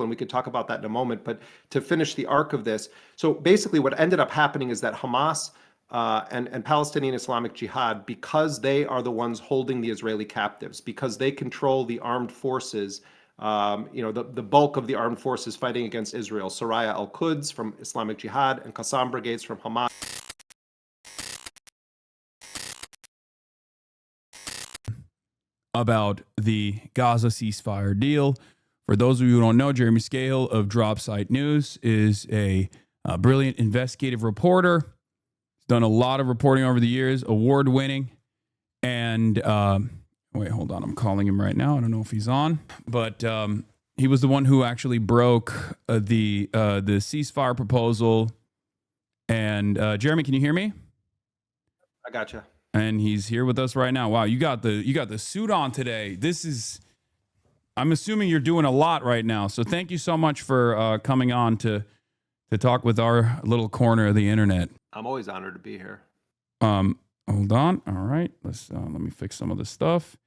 and we could talk about that in a moment. But to finish the arc of this, so basically what ended up happening is that Hamas and Palestinian Islamic Jihad, because they are the ones holding the Israeli captives, because they control the armed forces, the bulk of the armed forces fighting against Israel, Soraya al-Quds from Islamic Jihad and Qassam brigades from Hamas. About the Gaza ceasefire deal. For those of you who don't know, Jeremy Scahill of Drop Site News is a brilliant investigative reporter. He's done a lot of reporting over the years, award-winning. And wait, hold on. I'm calling him right now. I don't know if he's on. But he was the one who actually broke the ceasefire proposal. And Jeremy, can you hear me? I gotcha. And he's here with us right now. Wow, you got the suit on today. I'm assuming you're doing a lot right now. So thank you so much for coming on to talk with our little corner of the internet. I'm always honored to be here. Hold on. All right, let me fix some of this stuff.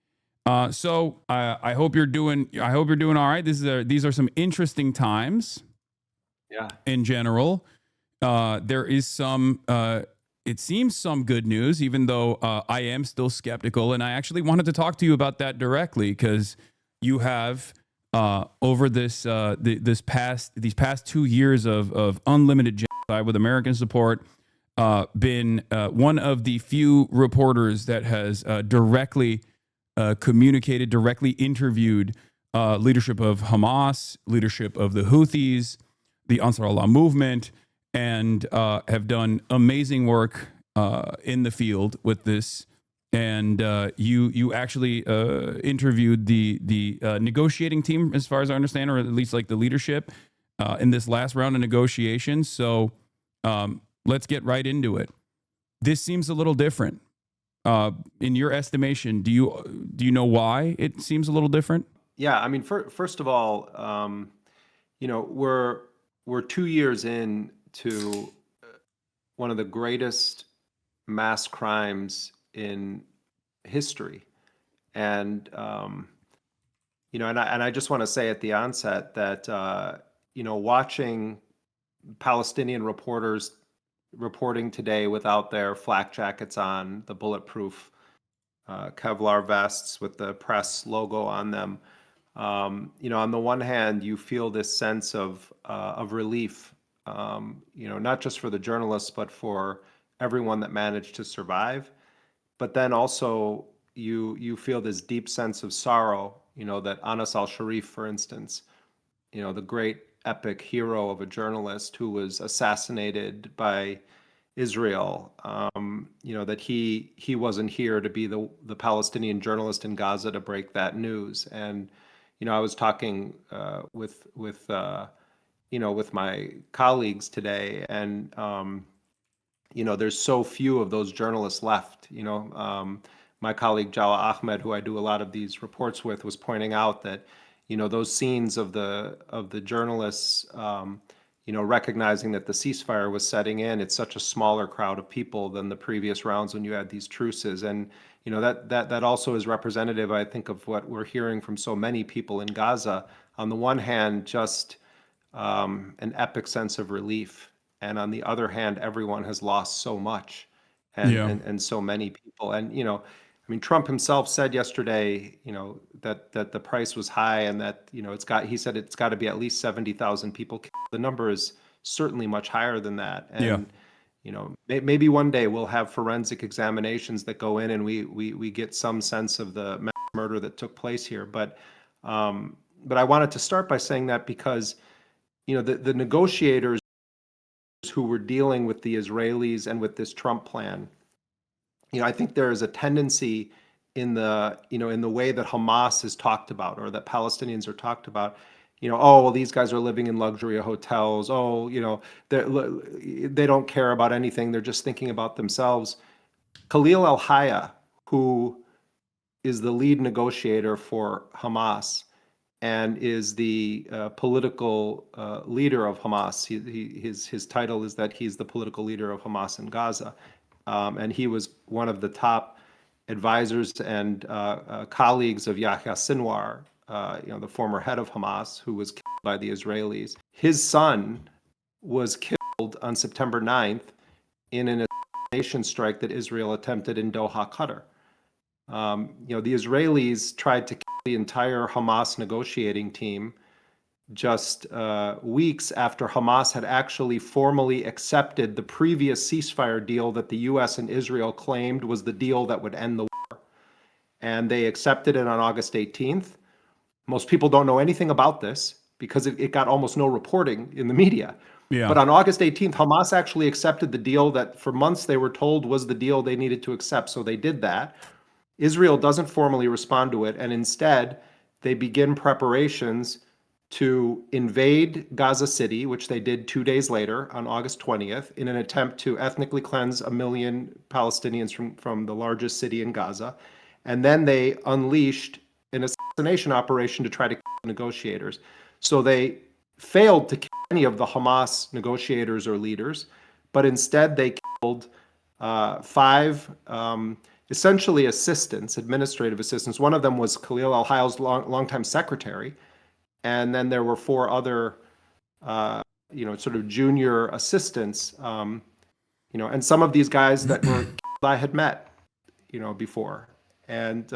So I hope you're doing all right. These are some interesting times. Yeah. In general, there is some. It seems some good news, even though I am still skeptical. And I actually wanted to talk to you about that directly because you have over these past 2 years of unlimited genocide with American support been one of the few reporters that has directly communicated, directly interviewed leadership of Hamas, leadership of the Houthis, the Ansar Allah movement, and have done amazing work in the field with this. And you actually interviewed the negotiating team, as far as I understand, or at least like the leadership in this last round of negotiations. So let's get right into it. This seems a little different. In your estimation, do you know why it seems a little different? Yeah, I mean, first of all, we're 2 years in to one of the greatest mass crimes in history. And, and I just want to say at the onset that, watching Palestinian reporters reporting today without their flak jackets on, the bulletproof Kevlar vests with the press logo on them, on the one hand, you feel this sense of relief, not just for the journalists, but for everyone that managed to survive. But then also you feel this deep sense of sorrow, that Anas al-Sharif, for instance, the great epic hero of a journalist who was assassinated by Israel, that he wasn't here to be the Palestinian journalist in Gaza to break that news. And, I was talking with my colleagues today, and there's so few of those journalists left. My colleague Jala Ahmed, who I do a lot of these reports with, was pointing out that those scenes of the journalists, recognizing that the ceasefire was setting in. It's such a smaller crowd of people than the previous rounds when you had these truces, and that also is representative, I think, of what we're hearing from so many people in Gaza. On the one hand, just an epic sense of relief, and on the other hand, everyone has lost so much, and so many people. And Trump himself said yesterday, that the price was high, and that he said it's got to be at least 70,000 people killed. The number is certainly much higher than that. And maybe one day we'll have forensic examinations that go in, and we get some sense of the mass murder that took place here. But I wanted to start by saying that because the negotiators who were dealing with the Israelis and with this Trump plan, I think there is a tendency in the way that Hamas is talked about, or that Palestinians are talked about. Oh, well, these guys are living in luxury hotels. Oh, they don't care about anything. They're just thinking about themselves. Khalil al-Hayya, who is the lead negotiator for Hamas and is the political leader of Hamas. His title is that he's the political leader of Hamas in Gaza. And he was one of the top advisors and colleagues of Yahya Sinwar, the former head of Hamas, who was killed by the Israelis. His son was killed on September 9th in an assassination strike that Israel attempted in Doha, Qatar. The Israelis tried to kill the entire Hamas negotiating team just weeks after Hamas had actually formally accepted the previous ceasefire deal that the U.S. and Israel claimed was the deal that would end the war. And they accepted it on August 18th. Most people don't know anything about this because it got almost no reporting in the media. Yeah. But on August 18th, Hamas actually accepted the deal that for months they were told was the deal they needed to accept. So they did that. Israel doesn't formally respond to it, and instead they begin preparations to invade Gaza City, which they did 2 days later on August 20th, in an attempt to ethnically cleanse 1 million Palestinians from the largest city in Gaza. And then they unleashed an assassination operation to try to kill negotiators. So they failed to kill any of the Hamas negotiators or leaders, but instead they killed 5 essentially assistants, administrative assistants. One of them was Khalil al-Hayal's longtime secretary. And then there were 4 other, sort of junior assistants, and some of these guys that were I had met, before. And,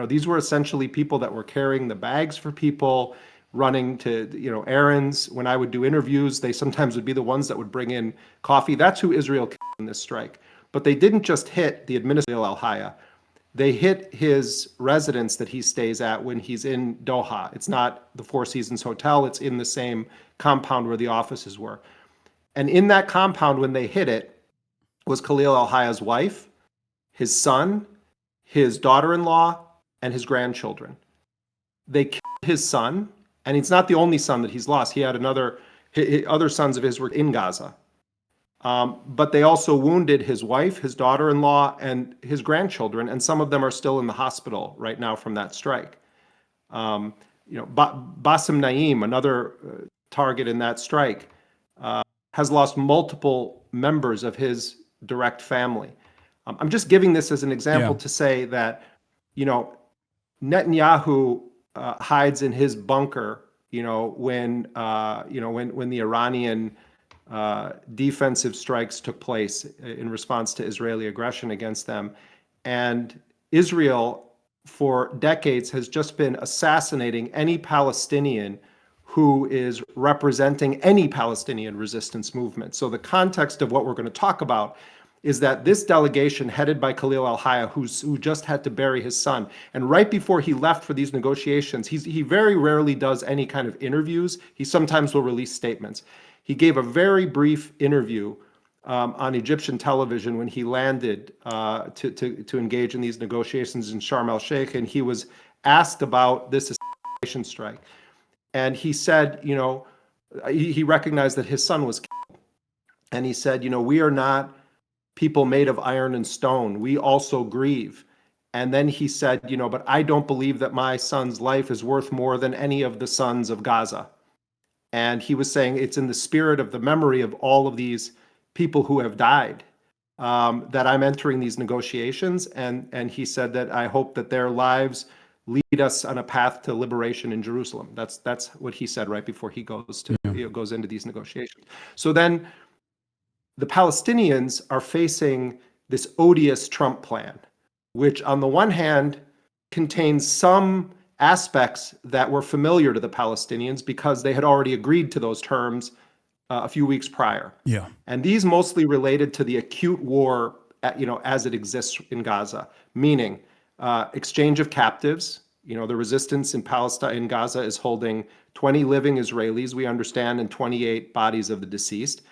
these were essentially people that were carrying the bags for people, running to, errands. When I would do interviews, they sometimes would be the ones that would bring in coffee. That's who Israel killed in this strike. But they didn't just hit the administrator al-Haya. They hit his residence that he stays at when he's in Doha. It's not the Four Seasons Hotel. It's in the same compound where the offices were. And in that compound, when they hit it, was Khalil al-Haya's wife, his son, his daughter-in-law, and his grandchildren. They killed his son, and it's not the only son that he's lost. He had other sons of his were in Gaza. But they also wounded his wife, his daughter-in-law, and his grandchildren, and some of them are still in the hospital right now from that strike. Bassem Naim, another target in that strike, has lost multiple members of his direct family. I'm just giving this as an example to say that, Netanyahu hides in his bunker, when the Iranian defensive strikes took place in response to Israeli aggression against them. And Israel, for decades, has just been assassinating any Palestinian who is representing any Palestinian resistance movement. So the context of what we're going to talk about is that this delegation headed by Khalil al-Haya, who just had to bury his son, and right before he left for these negotiations, he very rarely does any kind of interviews. He sometimes will release statements. He gave a very brief interview on Egyptian television when he landed to engage in these negotiations in Sharm el-Sheikh, and he was asked about this assassination strike. And he said, he recognized that his son was killed. And he said, we are not people made of iron and stone. We also grieve. And then he said, but I don't believe that my son's life is worth more than any of the sons of Gaza. And he was saying it's in the spirit of the memory of all of these people who have died that I'm entering these negotiations. And he said that I hope that their lives lead us on a path to liberation in Jerusalem. That's what he said right before he goes into these negotiations. So then the Palestinians are facing this odious Trump plan, which on the one hand contains some aspects that were familiar to the Palestinians because they had already agreed to those terms a few weeks prior. Yeah. And these mostly related to the acute war, as it exists in Gaza, meaning exchange of captives. The resistance in Palestine, in Gaza, is holding 20 living Israelis, we understand, and 28 bodies of the deceased.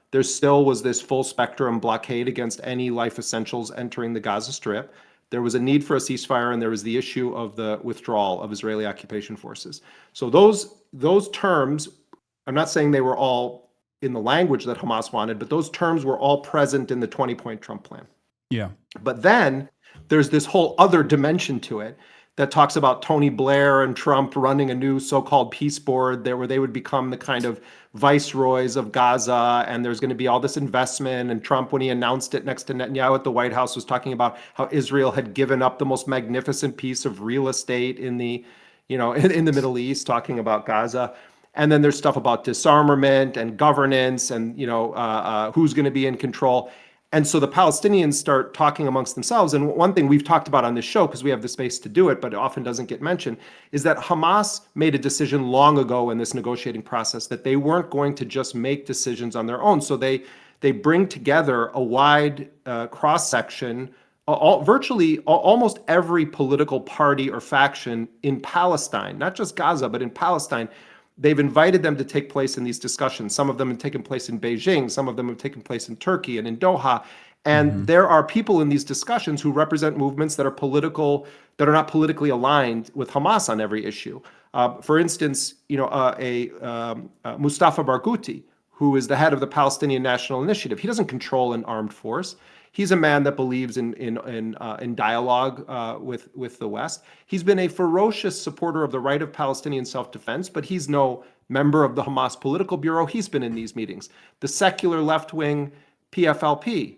There still was this full spectrum blockade against any life essentials entering the Gaza Strip. There was a need for a ceasefire, and there was the issue of the withdrawal of Israeli occupation forces. So those terms, I'm not saying they were all in the language that Hamas wanted, but those terms were all present in the 20-point Trump plan. Yeah. But then there's this whole other dimension to it that talks about Tony Blair and Trump running a new so-called peace board there where they would become the kind of viceroys of Gaza, and there's going to be all this investment. And Trump, when he announced it next to Netanyahu at the White House, was talking about how Israel had given up the most magnificent piece of real estate in the in the Middle East, talking about Gaza. And then there's stuff about disarmament and governance and, who's going to be in control. And so the Palestinians start talking amongst themselves. And one thing we've talked about on this show, because we have the space to do it, but it often doesn't get mentioned, is that Hamas made a decision long ago in this negotiating process that they weren't going to just make decisions on their own. So they bring together a wide cross-section, virtually almost every political party or faction in Palestine, not just Gaza, but in Palestine. They've invited them to take place in these discussions. Some of them have taken place in Beijing. Some of them have taken place in Turkey and in Doha. And there are people in these discussions who represent movements that are not politically aligned with Hamas on every issue. For instance, Mustafa Barghouti, who is the head of the Palestinian National Initiative. He doesn't control an armed force. He's a man that believes in dialogue with the West. He's been a ferocious supporter of the right of Palestinian self-defense, but he's no member of the Hamas political bureau. He's been in these meetings. The secular left-wing PFLP,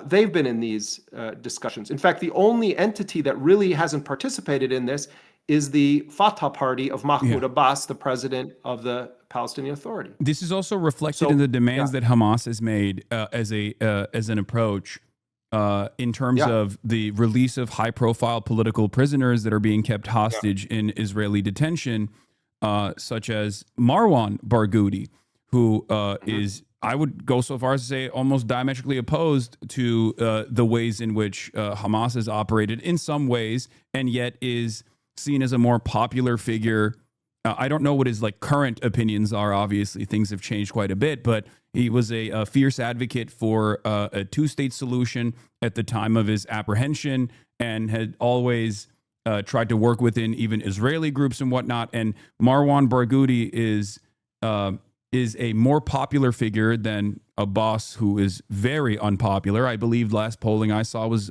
they've been in these discussions. In fact, the only entity that really hasn't participated in this is the Fatah party of Mahmoud Abbas, the president of the Palestinian Authority. This is also reflected in the demands that Hamas has made as an approach in terms of the release of high-profile political prisoners that are being kept hostage in Israeli detention, such as Marwan Barghouti, who is, I would go so far as to say, almost diametrically opposed to the ways in which Hamas has operated in some ways, and yet is seen as a more popular figure. I don't know what his current opinions are. Obviously, things have changed quite a bit, but he was a fierce advocate for a two-state solution at the time of his apprehension, and had always tried to work within even Israeli groups and whatnot. And Marwan Barghouti is a more popular figure than Abbas, who is very unpopular. I believe last polling I saw was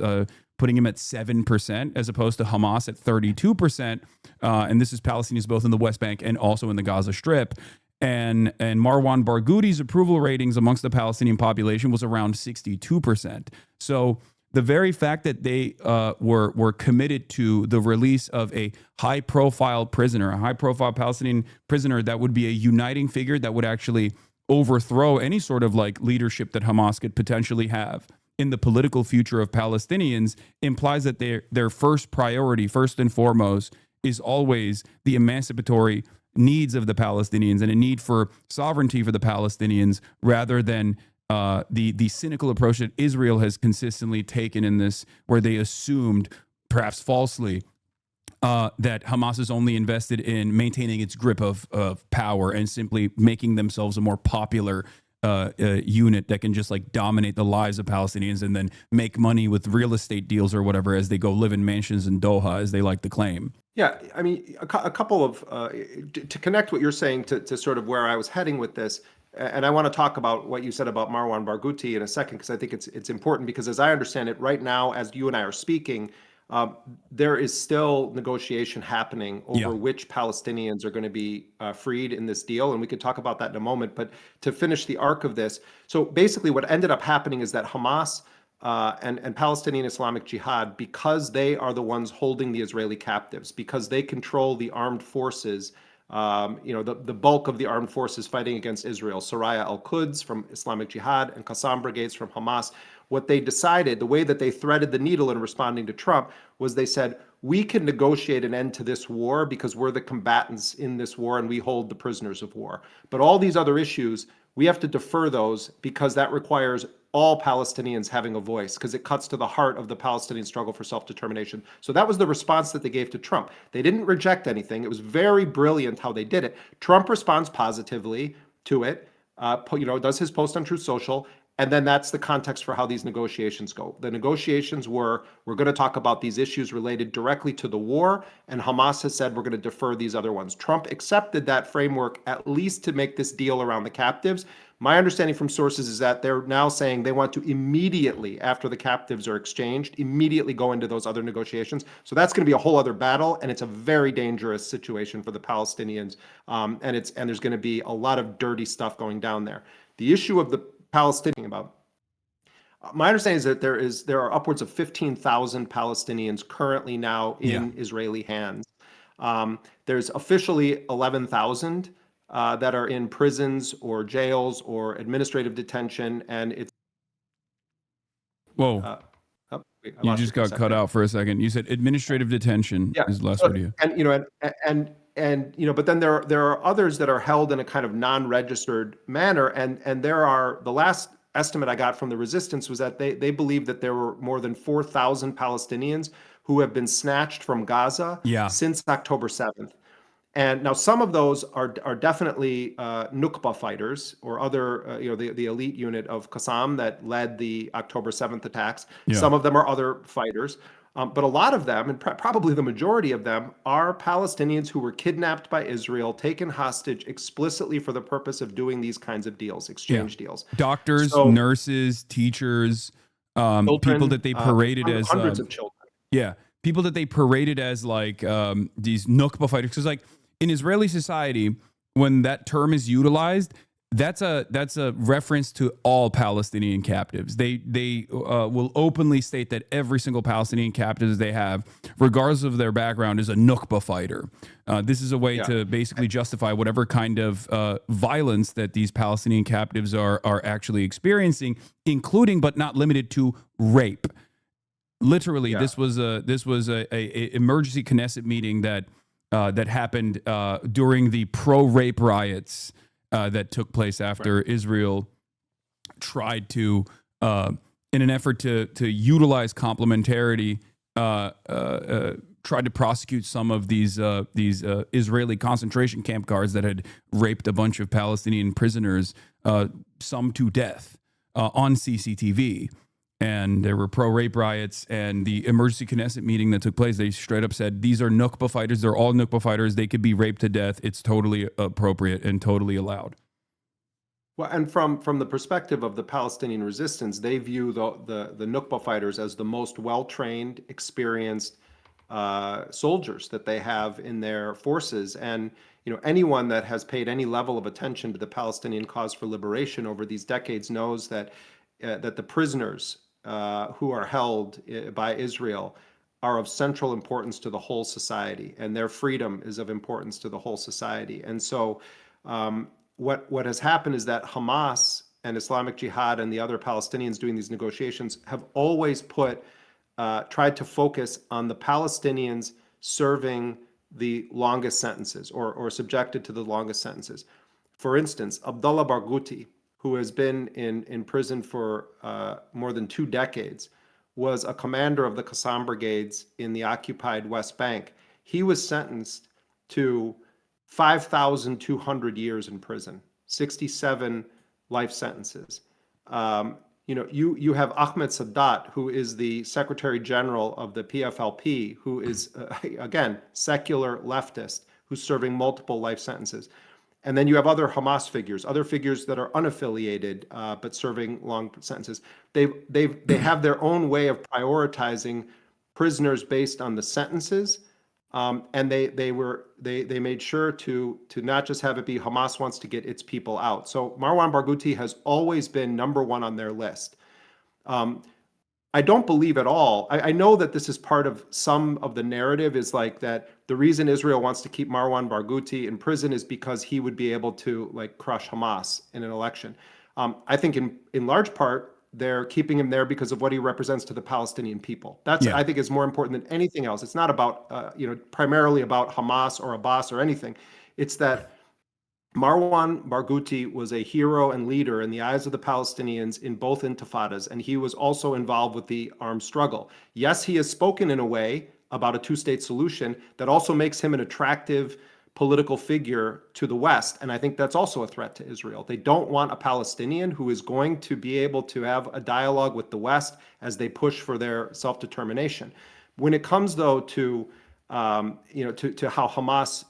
putting him at 7% as opposed to Hamas at 32%. And this is Palestinians both in the West Bank and also in the Gaza Strip. And Marwan Barghouti's approval ratings amongst the Palestinian population was around 62%. So the very fact that they were committed to the release of a high-profile prisoner, a high-profile Palestinian prisoner that would be a uniting figure that would actually overthrow any sort of leadership that Hamas could potentially have in the political future of Palestinians, implies that their first priority, first and foremost, is always the emancipatory needs of the Palestinians and a need for sovereignty for the Palestinians, rather than the cynical approach that Israel has consistently taken in this, where they assumed, perhaps falsely, that Hamas is only invested in maintaining its grip of power and simply making themselves a more popular unit that can just dominate the lives of Palestinians and then make money with real estate deals or whatever as they go live in mansions in Doha, as they like to claim. Yeah, I mean, a couple of, to connect what you're saying to sort of where I was heading with this, and I want to talk about what you said about Marwan Barghouti in a second, because I think it's important, because as I understand it right now, as you and I are speaking, there is still negotiation happening over which Palestinians are going to be freed in this deal. And we could talk about that in a moment. But to finish the arc of this, so basically what ended up happening is that Hamas and Palestinian Islamic Jihad, because they are the ones holding the Israeli captives, because they control the armed forces, the bulk of the armed forces fighting against Israel, Soraya al-Quds from Islamic Jihad and Qassam brigades from Hamas. What they decided, the way that they threaded the needle in responding to Trump, was they said, we can negotiate an end to this war because we're the combatants in this war and we hold the prisoners of war. But all these other issues, we have to defer those because that requires all Palestinians having a voice, because it cuts to the heart of the Palestinian struggle for self-determination. So that was the response that they gave to Trump. They didn't reject anything. It was very brilliant how they did it. Trump responds positively to it, does his post on Truth Social, and then that's the context for how these negotiations go. The negotiations we're going to talk about these issues related directly to the war, and Hamas has said we're going to defer these other ones. Trump accepted that framework at least to make this deal around the captives. My understanding from sources is that they're now saying they want to immediately, after the captives are exchanged, immediately go into those other negotiations. So that's going to be a whole other battle, and it's a very dangerous situation for the Palestinians, and there's going to be a lot of dirty stuff going down there. The issue of the Palestinian about. My understanding is that there are upwards of 15,000 Palestinians currently now in Israeli hands. There's officially 11,000 that are in prisons or jails or administrative detention, and it's Whoa. oh, wait, I You lost just for a got cut second. out for a second. You said administrative detention Yeah. is the last So, word you. and but then there are others that are held in a kind of non-registered manner, and there are, the last estimate I got from the resistance was that they believe that there were more than 4,000 Palestinians who have been snatched from Gaza Yeah. since October 7th. And now some of those are definitely Nukba fighters or other, the elite unit of Qassam that led the October 7th attacks. Yeah. Some of them are other fighters. But a lot of them, and probably the majority of them, are Palestinians who were kidnapped by Israel, taken hostage explicitly for the purpose of doing these kinds of deals, exchange deals. Doctors, So nurses, teachers, people children, that they paraded as hundreds of children. yeah, people that they paraded as like these Nukba fighters. Because like in Israeli society, when that term is utilized, that's a reference to all Palestinian captives. They will openly state that every single Palestinian captive they have, regardless of their background, is a Nukba fighter. This is a way to basically justify whatever kind of violence that these Palestinian captives are actually experiencing, including but not limited to rape. Literally, this was a emergency Knesset meeting that happened during the pro-rape riots that took place after Israel tried to, in an effort to utilize complementarity, tried to prosecute some of these Israeli concentration camp guards that had raped a bunch of Palestinian prisoners, some to death, on CCTV. And there were pro-rape riots, and the emergency Knesset meeting that took place, they straight up said, these are Nukba fighters. They're all Nukba fighters. They could be raped to death. It's totally appropriate and totally allowed. Well, and from the perspective of the Palestinian resistance, they view the Nukba fighters as the most well-trained, experienced soldiers that they have in their forces. And anyone that has paid any level of attention to the Palestinian cause for liberation over these decades knows that the prisoners who are held by Israel are of central importance to the whole society, and their freedom is of importance to the whole society. And so what has happened is that Hamas and Islamic Jihad and the other Palestinians doing these negotiations have always tried to focus on the Palestinians serving the longest sentences or subjected to the longest sentences. For instance, Abdullah Barghouti, who has been in prison for more than 2 decades, was a commander of the Qassam brigades in the occupied West Bank. He was sentenced to 5,200 years in prison, 67 life sentences. You have Ahmed Sadat, who is the Secretary General of the PFLP, who is, again, secular leftist, who's serving multiple life sentences. And then you have other Hamas figures, other figures that are unaffiliated but serving long sentences. They have their own way of prioritizing prisoners based on the sentences, and they made sure to not just have it be Hamas wants to get its people out. So Marwan Barghouti has always been number one on their list. I don't believe at all. I know that this is part of some of the narrative, is like that the reason Israel wants to keep Marwan Barghouti in prison is because he would be able to like crush Hamas in an election. I think in large part they're keeping him there because of what he represents to the Palestinian people. That's I think is more important than anything else. It's not about primarily about Hamas or Abbas or anything. It's that Marwan Barghouti was a hero and leader in the eyes of the Palestinians in both intifadas, and he was also involved with the armed struggle. Yes, he has spoken in a way about a two-state solution that also makes him an attractive political figure to the West, and I think that's also a threat to Israel. They don't want a Palestinian who is going to be able to have a dialogue with the West as they push for their self-determination. When it comes, though, to how Hamas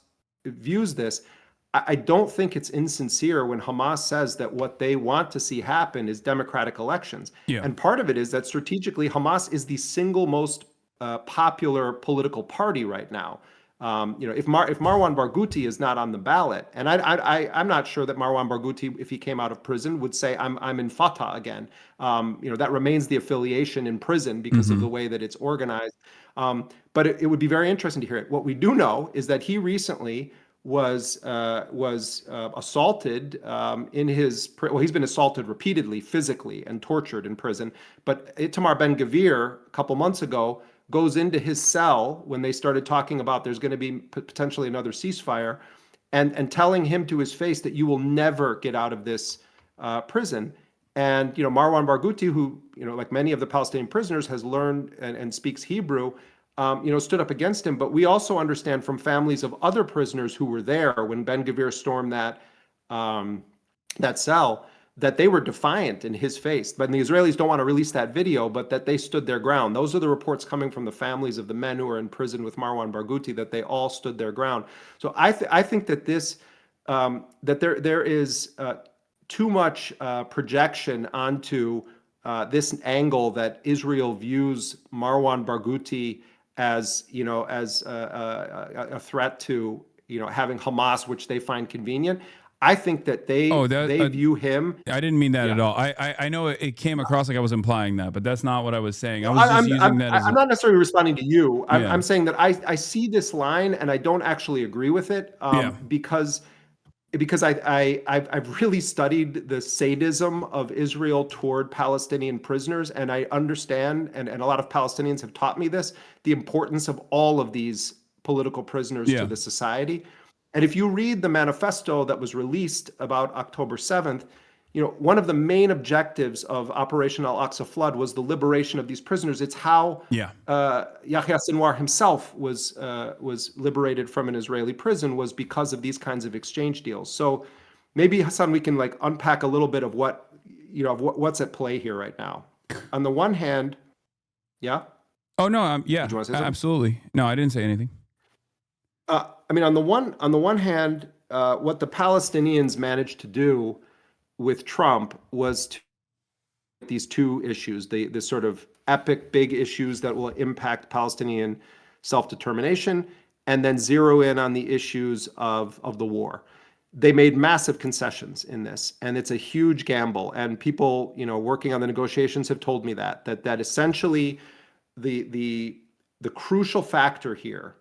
views this, I don't think it's insincere when Hamas says that what they want to see happen is democratic elections. And part of it is that strategically, Hamas is the single most popular political party right now. If Marwan Barghouti is not on the ballot, and I'm not sure that Marwan Barghouti, if he came out of prison, would say I'm in Fatah again. That remains the affiliation in prison because of the way that it's organized. But it would be very interesting to hear it. What we do know is that he recently was assaulted he's been assaulted repeatedly, physically, and tortured in prison. But Itamar Ben-Gvir, a couple months ago, goes into his cell when they started talking about there's going to be potentially another ceasefire, and telling him to his face that you will never get out of this prison. And Marwan Barghouti, who like many of the Palestinian prisoners, has learned and speaks Hebrew, stood up against him. But we also understand from families of other prisoners who were there when Ben-Gvir stormed that cell, that they were defiant in his face. But the Israelis don't want to release that video, but that they stood their ground. Those are the reports coming from the families of the men who are in prison with Marwan Barghouti, that they all stood their ground. So I think that there is too much projection onto this angle that Israel views Marwan Barghouti as a threat to having Hamas, which they find convenient. I think that they view him. I didn't mean that at all. I know it came across like I was implying that, but that's not what I was saying. I'm not necessarily responding to you. I'm saying that I see this line and I don't actually agree with it because I've really studied the sadism of Israel toward Palestinian prisoners, and I understand, and a lot of Palestinians have taught me this, the importance of all of these political prisoners to the society. And if you read the manifesto that was released about October 7th, one of the main objectives of Operation Al-Aqsa Flood was the liberation of these prisoners. It's how Yahya Sinwar himself was liberated from an Israeli prison, was because of these kinds of exchange deals. So maybe, Hasan, we can unpack a little bit of what's at play here right now. On the one hand, yeah. Oh no, yeah, did you want to say something? Absolutely. No, I didn't say anything. On the one hand, what the Palestinians managed to do with Trump was to these two issues, the sort of epic big issues that will impact Palestinian self-determination, and then zero in on the issues of the war. They made massive concessions in this, and it's a huge gamble. And people, working on the negotiations have told me that essentially the crucial factor here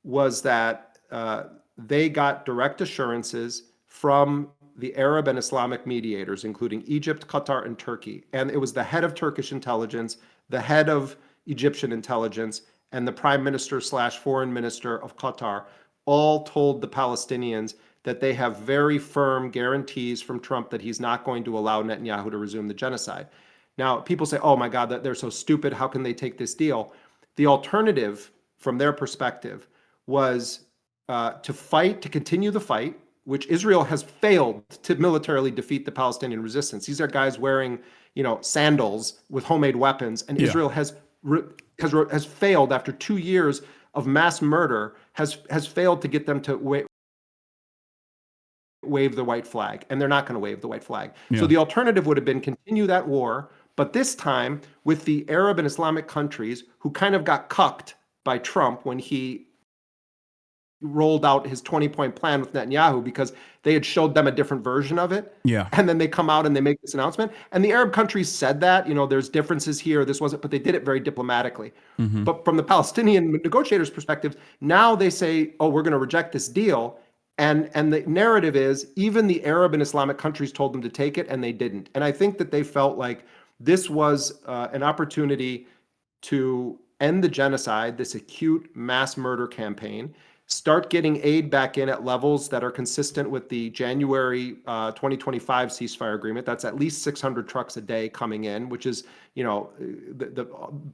was that they got direct assurances from the Arab and Islamic mediators, including Egypt, Qatar, and Turkey. And it was the head of Turkish intelligence, the head of Egyptian intelligence, and the prime minister / foreign minister of Qatar all told the Palestinians that they have very firm guarantees from Trump that he's not going to allow Netanyahu to resume the genocide. Now, people say, oh my God, that they're so stupid. How can they take this deal? The alternative from their perspective was to fight, to continue the fight, which Israel has failed to militarily defeat the Palestinian resistance. These are guys wearing, sandals with homemade weapons, and Israel has failed after 2 years of mass murder, has failed to get them to wave the white flag, and they're not going to wave the white flag. So the alternative would have been continue that war, but this time with the Arab and Islamic countries who kind of got cucked by Trump when he rolled out his 20-point plan with Netanyahu, because they had showed them a different version of it. Yeah. And then they come out and they make this announcement. And the Arab countries said that, there's differences here, this wasn't, but they did it very diplomatically. But from the Palestinian negotiators' perspective, now they say, oh, we're going to reject this deal. And the narrative is even the Arab and Islamic countries told them to take it, and they didn't. And I think that they felt like this was an opportunity to end the genocide, this acute mass murder campaign, start getting aid back in at levels that are consistent with the January 2025 ceasefire agreement. That's at least 600 trucks a day coming in, which is,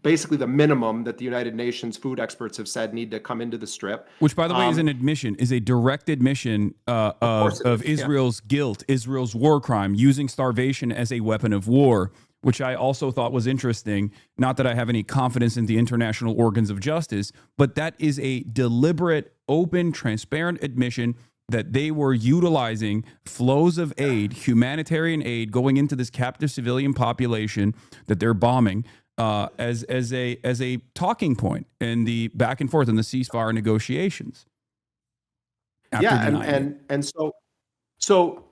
basically the minimum that the United Nations food experts have said need to come into the Strip. Which, by the way, is a direct admission of Israel's guilt, Israel's war crime, using starvation as a weapon of war, which I also thought was interesting. Not that I have any confidence in the international organs of justice, but that is a deliberate, open, transparent admission that they were utilizing flows of aid, humanitarian aid, going into this captive civilian population that they're bombing as a talking point in the back and forth in the ceasefire negotiations. after denying it. So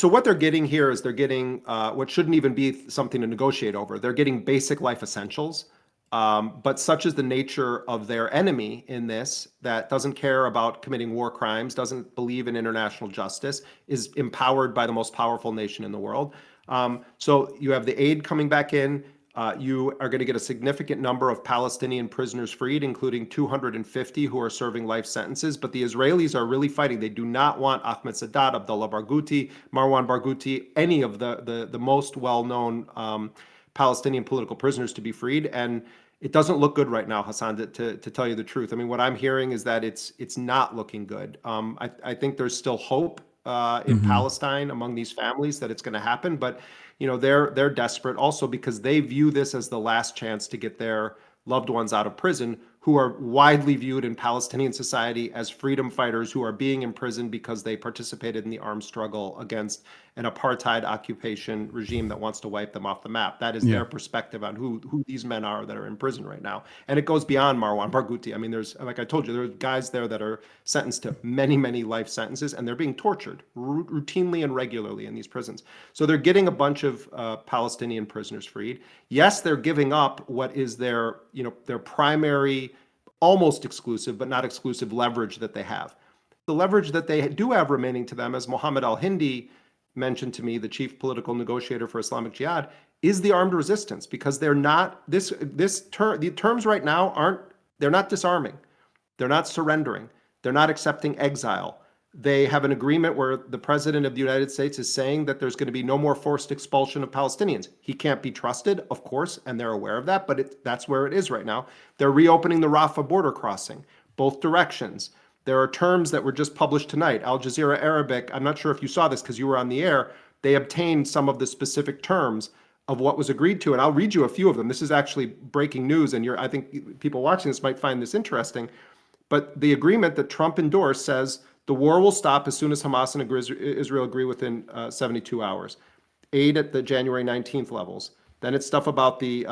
what they're getting here is they're getting what shouldn't even be something to negotiate over. They're getting basic life essentials. But such is the nature of their enemy in this, that doesn't care about committing war crimes, doesn't believe in international justice, is empowered by the most powerful nation in the world. So you have the aid coming back in. You are going to get a significant number of Palestinian prisoners freed, including 250 who are serving life sentences. But the Israelis are really fighting. They do not want Ahmed Sadat, Abdullah Barghouti, Marwan Barghouti, any of the most well-known Palestinian political prisoners to be freed. And it doesn't look good right now, Hasan, to tell you the truth. I mean, what I'm hearing is that it's not looking good. I think there's still hope in Palestine among these families that it's going to happen, but they're desperate also because they view this as the last chance to get their loved ones out of prison, who are widely viewed in Palestinian society as freedom fighters who are being imprisoned because they participated in the armed struggle against an apartheid occupation regime that wants to wipe them off the map. That is their perspective on who these men are that are in prison right now. And it goes beyond Marwan Barghouti. I mean, there's, like I told you, there's guys there that are sentenced to many, many life sentences, and they're being tortured routinely and regularly in these prisons. So they're getting a bunch of Palestinian prisoners freed. Yes, they're giving up what is their primary, almost exclusive, but not exclusive leverage that they have. The leverage that they do have remaining to them, as Mohammed al-Hindi mentioned to me, the chief political negotiator for Islamic Jihad, is the armed resistance, because they're not, the terms right now they're not disarming. They're not surrendering. They're not accepting exile. They have an agreement where the president of the United States is saying that there's going to be no more forced expulsion of Palestinians. He can't be trusted, of course, and they're aware of that, but that's where it is right now. They're reopening the Rafah border crossing, both directions. There are terms that were just published tonight. Al Jazeera Arabic, I'm not sure if you saw this because you were on the air, they obtained some of the specific terms of what was agreed to, and I'll read you a few of them. This is actually breaking news, and I think people watching this might find this interesting. But the agreement that Trump endorsed says the war will stop as soon as Hamas and Israel agree within 72 hours. Aid at the January 19th levels. Then it's stuff about the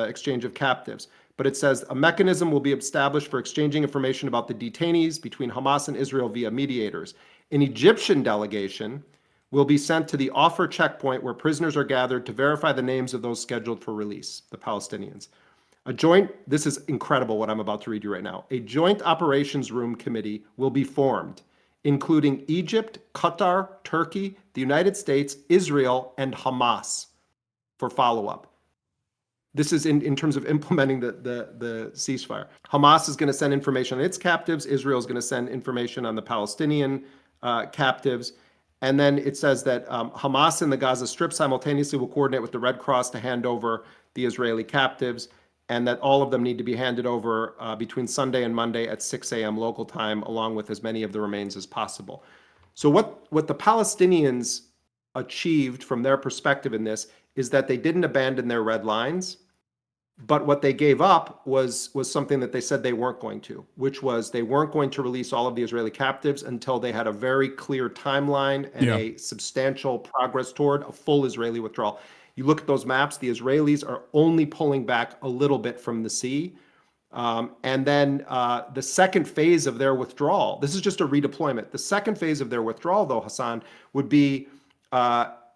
exchange of captives. But it says a mechanism will be established for exchanging information about the detainees between Hamas and Israel via mediators. An Egyptian delegation will be sent to the Offer checkpoint where prisoners are gathered to verify the names of those scheduled for release, the Palestinians. This is incredible what I'm about to read you right now. A joint operations room committee will be formed, including Egypt, Qatar, Turkey, the United States, Israel, and Hamas for follow-up. This is in terms of implementing the ceasefire. Hamas is going to send information on its captives. Israel is going to send information on the Palestinian captives. And then it says that Hamas in the Gaza Strip simultaneously will coordinate with the Red Cross to hand over the Israeli captives, and that all of them need to be handed over between Sunday and Monday at 6 a.m. local time, along with as many of the remains as possible. So what the Palestinians achieved from their perspective in this is that they didn't abandon their red lines, but what they gave up was something that they said they weren't going to, which was they weren't going to release all of the Israeli captives until they had a very clear timeline and a substantial progress toward a full Israeli withdrawal. You look at those maps, the Israelis are only pulling back a little bit from the sea. And then the second phase of their withdrawal, this is just a redeployment. The second phase of their withdrawal, though, Hasan, would be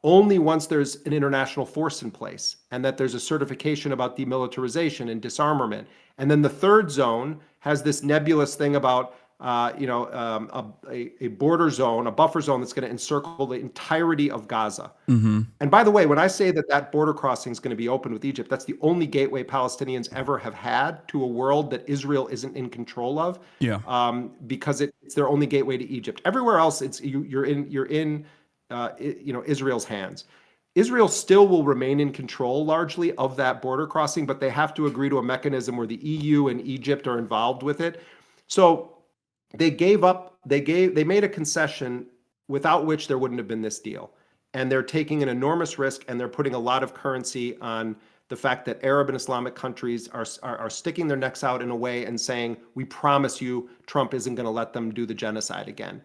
only once there's an international force in place and that there's a certification about demilitarization and disarmament. And then the third zone has this nebulous thing about a border zone, a buffer zone that's going to encircle the entirety of Gaza. And by the way, when I say that border crossing is going to be open with Egypt, that's the only gateway Palestinians ever have had to a world that Israel isn't in control of. Because it's their only gateway to Egypt. Everywhere else, you're in Israel's hands. Israel still will remain in control largely of that border crossing, but they have to agree to a mechanism where the EU and Egypt are involved with it. So they made a concession without which there wouldn't have been this deal. And they're taking an enormous risk, and they're putting a lot of currency on the fact that Arab and Islamic countries are sticking their necks out in a way and saying, we promise you Trump isn't going to let them do the genocide again.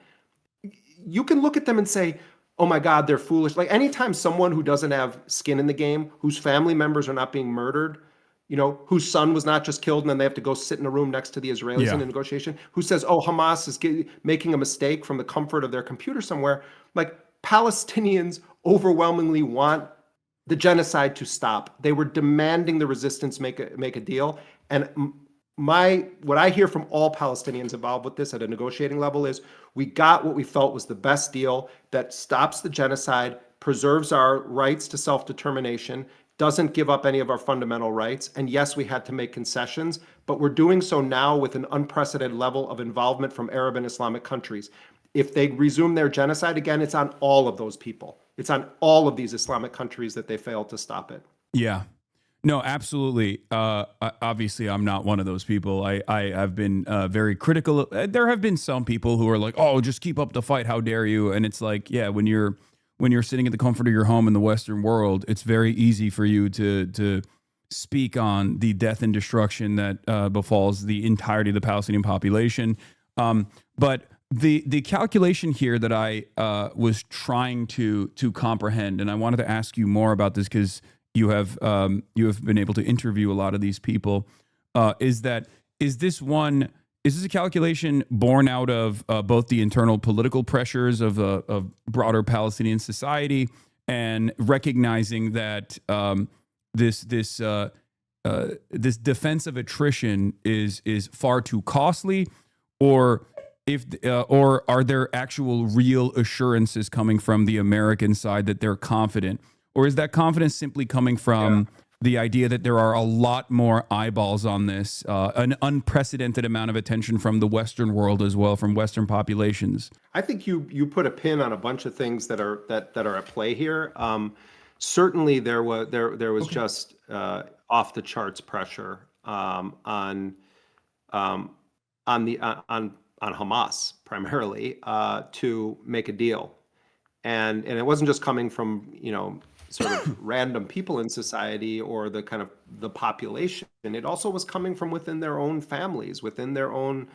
You can look at them and say, oh my God, they're foolish. Like anytime someone who doesn't have skin in the game, whose family members are not being murdered, whose son was not just killed and then they have to go sit in a room next to the Israelis in a negotiation, who says, oh, Hamas is making a mistake from the comfort of their computer somewhere. Like, Palestinians overwhelmingly want the genocide to stop. They were demanding the resistance make a deal. And what I hear from all Palestinians involved with this at a negotiating level is we got what we felt was the best deal that stops the genocide, preserves our rights to self-determination, doesn't give up any of our fundamental rights. And yes, we had to make concessions, but we're doing so now with an unprecedented level of involvement from Arab and Islamic countries. If they resume their genocide again, it's on all of those people. It's on all of these Islamic countries that they failed to stop it. Yeah. No, absolutely. Obviously, I'm not one of those people. I've been very critical. There have been some people who are like, "Oh, just keep up the fight. How dare you?" And it's like, yeah, when you're sitting at the comfort of your home in the Western world, it's very easy for you to speak on the death and destruction that befalls the entirety of the Palestinian population. But the calculation here that I was trying to comprehend, and I wanted to ask you more about this because you have been able to interview a lot of these people, is this a calculation born out of both the internal political pressures of broader Palestinian society and recognizing that this defensive attrition is far too costly, or are there actual real assurances coming from the American side that they're confident? Or is that confidence simply coming from the idea that there are a lot more eyeballs on this, an unprecedented amount of attention from the Western world as well, from Western populations? I think you put a pin on a bunch of things that are at play here. Certainly, there was just off the charts pressure on Hamas primarily to make a deal, and it wasn't just coming from sort of random people in society or the kind of the population. It also was coming from within their own families, within their own,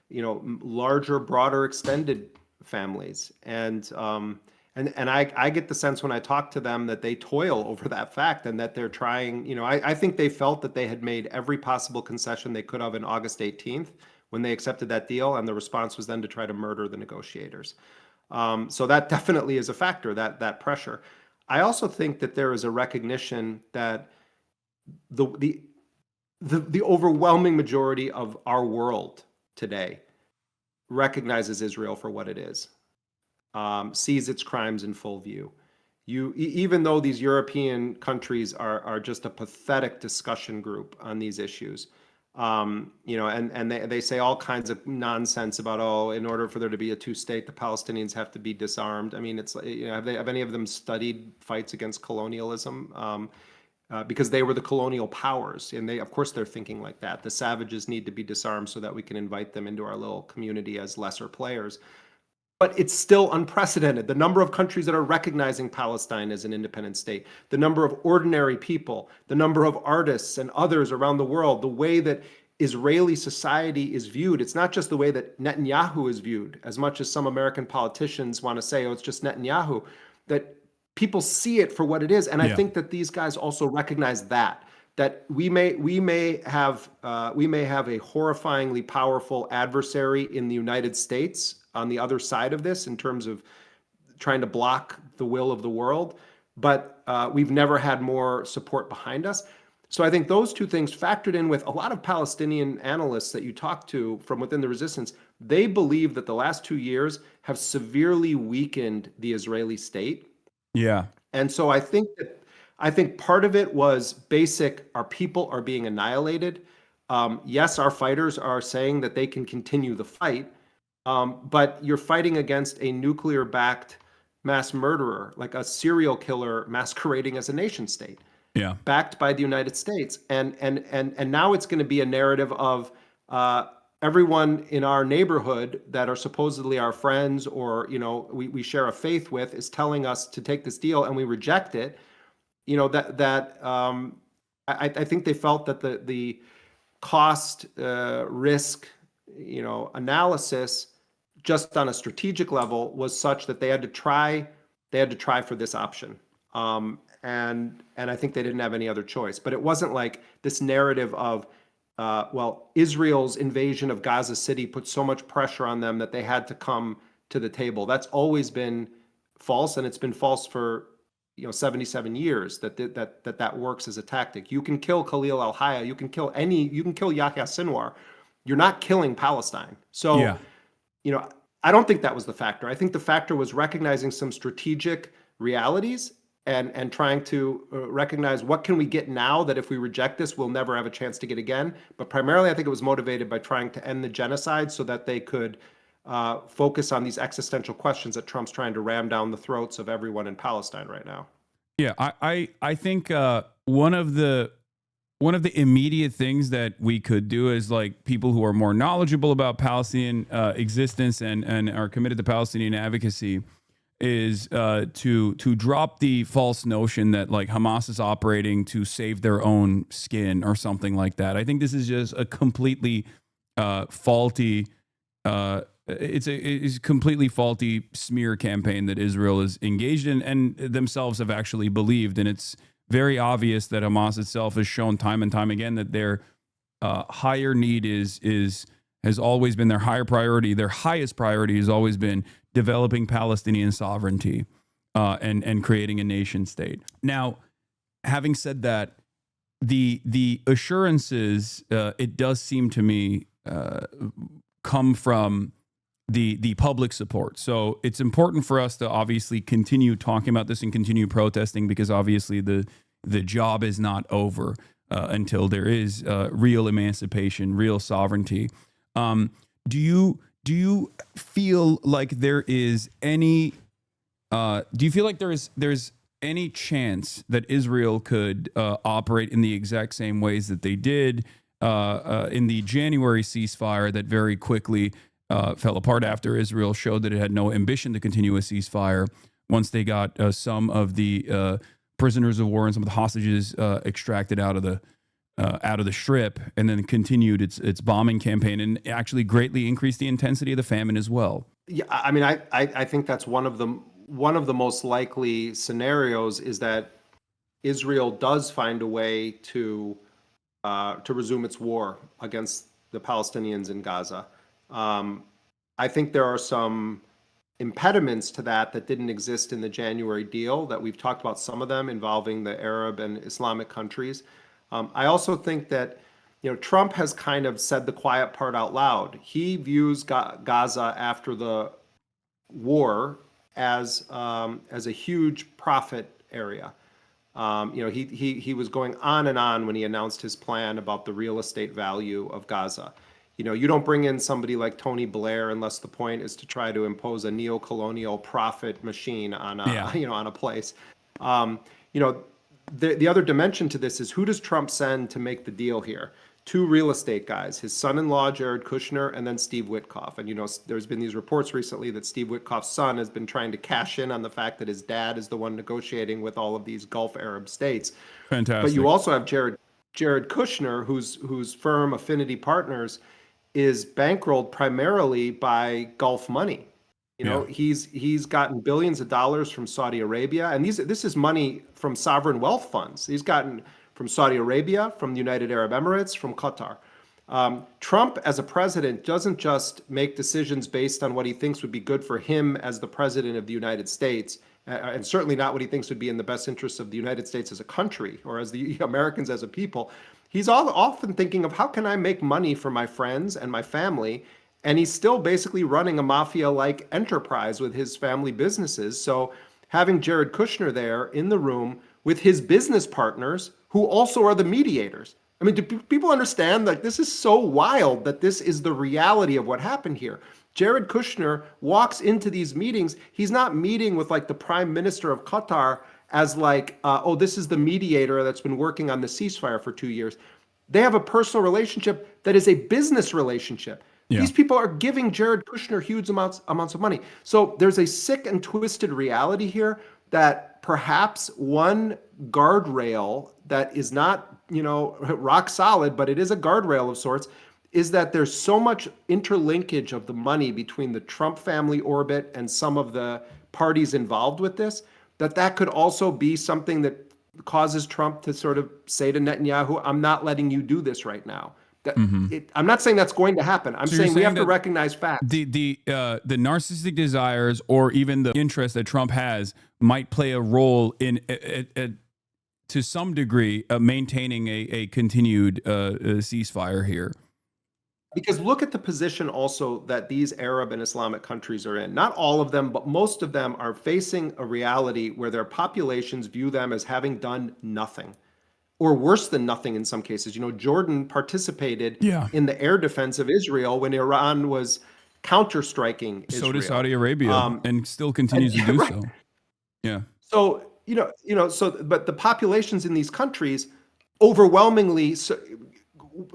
larger, broader, extended families. And I get the sense when I talk to them that they toil over that fact and that they're trying, I think they felt that they had made every possible concession they could have in August 18th when they accepted that deal. And the response was then to try to murder the negotiators. So that definitely is a factor, that pressure. I also think that there is a recognition that the overwhelming majority of our world today recognizes Israel for what it is, sees its crimes in full view. Even though these European countries are just a pathetic discussion group on these issues, and they say all kinds of nonsense about, oh, in order for there to be a two-state, the Palestinians have to be disarmed. I mean, it's have any of them studied fights against colonialism? Because they were the colonial powers, and of course they're thinking like that. The savages need to be disarmed so that we can invite them into our little community as lesser players. But it's still unprecedented. The number of countries that are recognizing Palestine as an independent state, the number of ordinary people, the number of artists and others around the world, the way that Israeli society is viewed. It's not just the way that Netanyahu is viewed, as much as some American politicians want to say, oh, it's just Netanyahu, that people see it for what it is. And I think that these guys also recognize that we may have a horrifyingly powerful adversary in the United States on the other side of this in terms of trying to block the will of the world, but we've never had more support behind us. So I think those two things factored in with a lot of Palestinian analysts that you talk to from within the resistance. They believe that the last 2 years have severely weakened the Israeli state. Yeah. And so I think part of it was basic, our people are being annihilated. Yes, our fighters are saying that they can continue the fight, but you're fighting against a nuclear-backed mass murderer, like a serial killer masquerading as a nation state, backed by the United States. And now it's going to be a narrative of everyone in our neighborhood that are supposedly our friends or we share a faith with is telling us to take this deal and we reject it. I think they felt that the cost risk analysis just on a strategic level was such that they had to try for this option. and I think they didn't have any other choice. But it wasn't like this narrative of, well, Israel's invasion of Gaza City put so much pressure on them that they had to come to the table. That's always been false, and it's been false for 77 years that works as a tactic. You can kill Khalil al-Hayya, you can kill Yahya Sinwar. You're not killing Palestine. So, Yeah. I don't think that was the factor. I think the factor was recognizing some strategic realities and trying to recognize what can we get now that if we reject this, we'll never have a chance to get again. But primarily, I think it was motivated by trying to end the genocide so that they could focus on these existential questions that Trump's trying to ram down the throats of everyone in Palestine right now. Yeah, I think one of the immediate things that we could do as like people who are more knowledgeable about Palestinian existence and are committed to Palestinian advocacy is to drop the false notion that like Hamas is operating to save their own skin or something like that. I think this is just a completely faulty. It's a completely faulty smear campaign that Israel is engaged in and themselves have actually believed. And it's very obvious that Hamas itself has shown time and time again that their higher need has always been their higher priority. Their highest priority has always been developing Palestinian sovereignty and creating a nation state. Now, having said that, the assurances, it does seem to me, come from the public support. So it's important for us to obviously continue talking about this and continue protesting because obviously the job is not over until there is real emancipation, real sovereignty. Do you feel like there is any? Do you feel like there's any chance that Israel could operate in the exact same ways that they did in the January ceasefire that very quickly fell apart after Israel showed that it had no ambition to continue a ceasefire once they got some of the prisoners of war and some of the hostages extracted out of the strip, and then continued its bombing campaign and actually greatly increased the intensity of the famine as well? Yeah, I mean, I think that's one of the most likely scenarios is that Israel does find a way to resume its war against the Palestinians in Gaza. I think there are some impediments to that didn't exist in the January deal that we've talked about, some of them involving the Arab and Islamic countries. I also think that Trump has kind of said the quiet part out loud. He views Gaza after the war as a huge profit area. He was going on and on when he announced his plan about the real estate value of Gaza. You don't bring in somebody like Tony Blair unless the point is to try to impose a neo-colonial profit machine on a place. The other dimension to this is who does Trump send to make the deal here? Two real estate guys, his son-in-law, Jared Kushner, and then Steve Witkoff. And, there's been these reports recently that Steve Witkoff's son has been trying to cash in on the fact that his dad is the one negotiating with all of these Gulf Arab states. Fantastic. But you also have Jared Kushner, whose firm Affinity Partners is bankrolled primarily by Gulf money. He's gotten billions of dollars from Saudi Arabia, and this is money from sovereign wealth funds. He's gotten from Saudi Arabia, from the United Arab Emirates, from Qatar. Trump, as a president, doesn't just make decisions based on what he thinks would be good for him as the president of the United States, and certainly not what he thinks would be in the best interests of the United States as a country or as the Americans as a people. He's often thinking of how can I make money for my friends and my family, and he's still basically running a mafia-like enterprise with his family businesses. So having Jared Kushner there in the room with his business partners, who also are the mediators. I mean, do people understand that this is so wild that this is the reality of what happened here? Jared Kushner walks into these meetings. He's not meeting with like the prime minister of Qatar as like, this is the mediator that's been working on the ceasefire for 2 years. They have a personal relationship that is a business relationship. Yeah. These people are giving Jared Kushner huge amounts of money. So there's a sick and twisted reality here that perhaps one guardrail that is not, rock solid, but it is a guardrail of sorts, is that there's so much interlinkage of the money between the Trump family orbit and some of the parties involved with this, that could also be something that causes Trump to sort of say to Netanyahu, I'm not letting you do this right now. Mm-hmm. I'm not saying that's going to happen. I'm So you're saying we saying have to that recognize facts. the narcissistic desires or even the interest that Trump has might play a role in to some degree maintaining a continued ceasefire here. Because look at the position also that these Arab and Islamic countries are in. Not all of them, but most of them are facing a reality where their populations view them as having done nothing, or worse than nothing in some cases. You know, Jordan participated Yeah. in the air defense of Israel when Iran was counter-striking Israel. So does Saudi Arabia, and still continues to do right. so. Yeah. So, but the populations in these countries overwhelmingly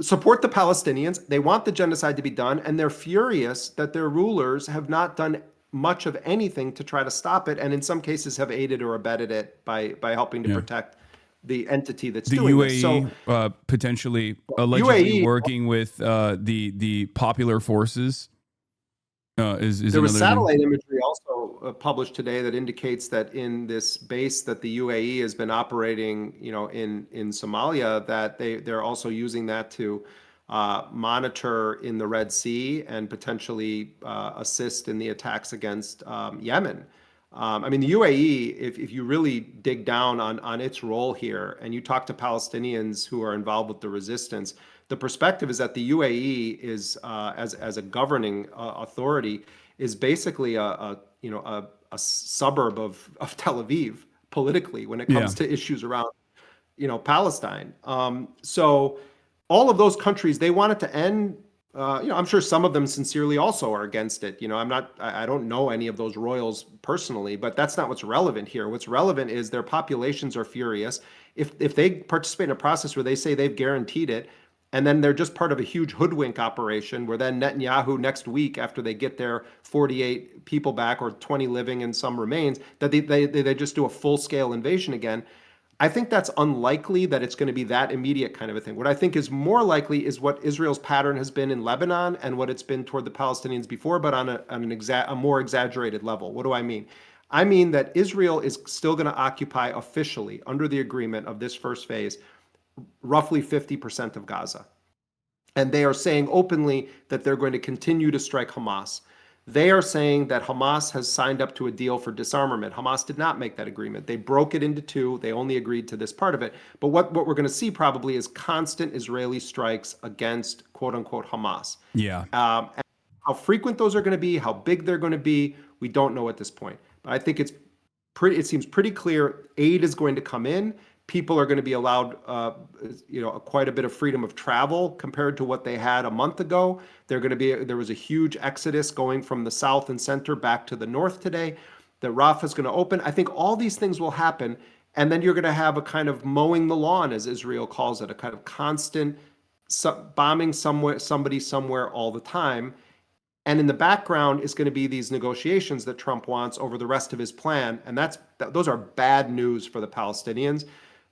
support the Palestinians. They want the genocide to be done, and they're furious that their rulers have not done much of anything to try to stop it, and in some cases have aided or abetted it by helping to protect the entity that's the doing UAE, this. So potentially allegedly UAE working with the popular forces is there was another satellite thing. imagery also published today that indicates that in this base that the UAE has been operating, in Somalia, that they're also using that to monitor in the Red Sea and potentially assist in the attacks against Yemen. I mean, the UAE, if you really dig down on its role here, and you talk to Palestinians who are involved with the resistance, the perspective is that the UAE is, as a governing authority, is basically a suburb of Tel Aviv politically when it comes to issues around Palestine. So all of those countries, they want it to end. I'm sure some of them sincerely also are against it. I don't know any of those royals personally, but that's not what's relevant here. What's relevant is their populations are furious. If they participate in a process where they say they've guaranteed it, and then they're just part of a huge hoodwink operation where then Netanyahu next week, after they get their 48 people back or 20 living and some remains, that they just do a full-scale invasion again. I think that's unlikely that it's going to be that immediate kind of a thing. What I think is more likely is what Israel's pattern has been in Lebanon and what it's been toward the Palestinians before, but on a more exaggerated level. What do I mean? I mean that Israel is still going to occupy officially, under the agreement of this first phase, roughly 50% of Gaza. And they are saying openly that they're going to continue to strike Hamas. They are saying that Hamas has signed up to a deal for disarmament. Hamas did not make that agreement. They broke it into two. They only agreed to this part of it. But what we're going to see probably is constant Israeli strikes against quote unquote Hamas. Yeah. And how frequent those are going to be, how big they're going to be, we don't know at this point. But I think it seems pretty clear aid is going to come in. People are going to be allowed, quite a bit of freedom of travel compared to what they had a month ago. There was a huge exodus going from the south and center back to the north today. The Rafah is going to open. I think all these things will happen, and then you're going to have a kind of mowing the lawn, as Israel calls it, a kind of constant bombing somebody somewhere all the time. And in the background is going to be these negotiations that Trump wants over the rest of his plan, and those are bad news for the Palestinians.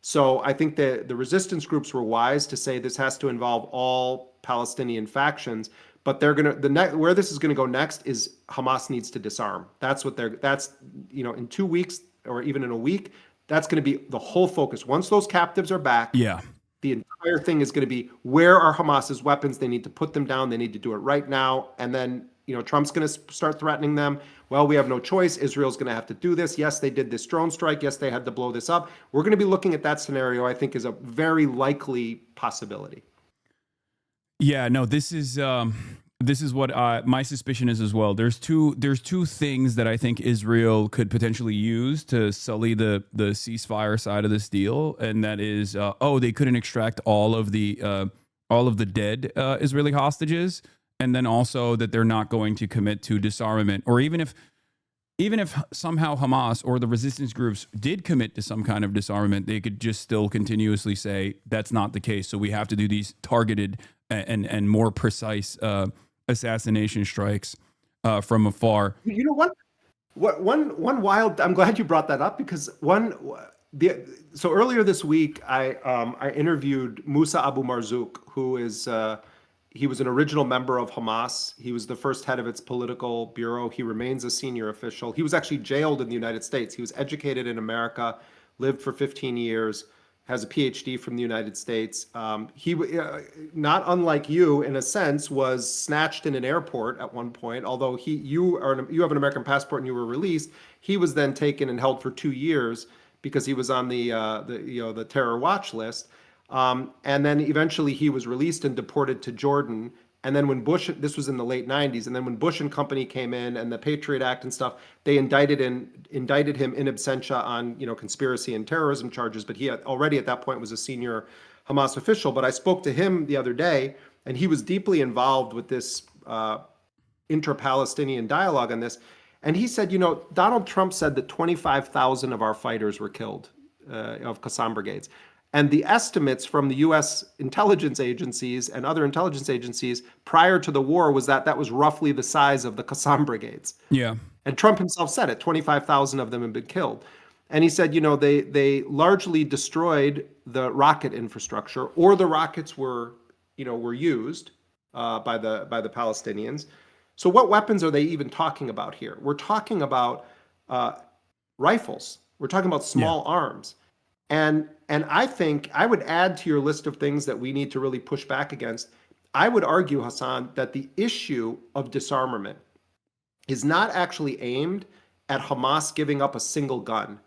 So I think the resistance groups were wise to say this has to involve all Palestinian factions, but where this is going to go next is Hamas needs to disarm. In 2 weeks or even in a week, that's going to be the whole focus. Once those captives are back, the entire thing is going to be, where are Hamas's weapons? They need to put them down. They need to do it right now. And then, Trump's going to start threatening them. Well, we have no choice. Israel's going to have to do this. Yes, they did this drone strike. Yes, they had to blow this up. We're going to be looking at that scenario, I think, is a very likely possibility. Yeah, no, this is what my suspicion is as well. There's two things that I think Israel could potentially use to sully the ceasefire side of this deal, and that is, they couldn't extract all of the dead Israeli hostages, and then also that they're not going to commit to disarmament, or even if somehow Hamas or the resistance groups did commit to some kind of disarmament, they could just still continuously say that's not the case. So we have to do these targeted and more precise assassination strikes from afar. You know what? One wild. I'm glad you brought that up, because so earlier this week I interviewed Musa Abu Marzouk, who is he was an original member of Hamas. He was the first head of its political bureau. He remains a senior official. He was actually jailed in the United States. He was educated in America, lived for 15 years, has a PhD from the United States. Not unlike you, in a sense, was snatched in an airport at one point. Although you have an American passport and you were released, he was then taken and held for 2 years because he was on the terror watch list. And then eventually he was released and deported to Jordan. And then when Bush, this was in the late 90s, and then when Bush and company came in and the Patriot Act and stuff, they indicted him in absentia on, conspiracy and terrorism charges. But he had, already at that point was a senior Hamas official. But I spoke to him the other day, and he was deeply involved with this inter-Palestinian dialogue on this. And he said, Donald Trump said that 25,000 of our fighters were killed, of Qassam brigades. And the estimates from the U.S. intelligence agencies and other intelligence agencies prior to the war was that was roughly the size of the Qassam brigades. Yeah. And Trump himself said it, 25,000 of them had been killed. And he said, they largely destroyed the rocket infrastructure, or the rockets were used by the Palestinians. So what weapons are they even talking about here? We're talking about rifles. We're talking about small arms. And I think I would add to your list of things that we need to really push back against. I would argue, Hasan, that the issue of disarmament is not actually aimed at Hamas giving up a single gun.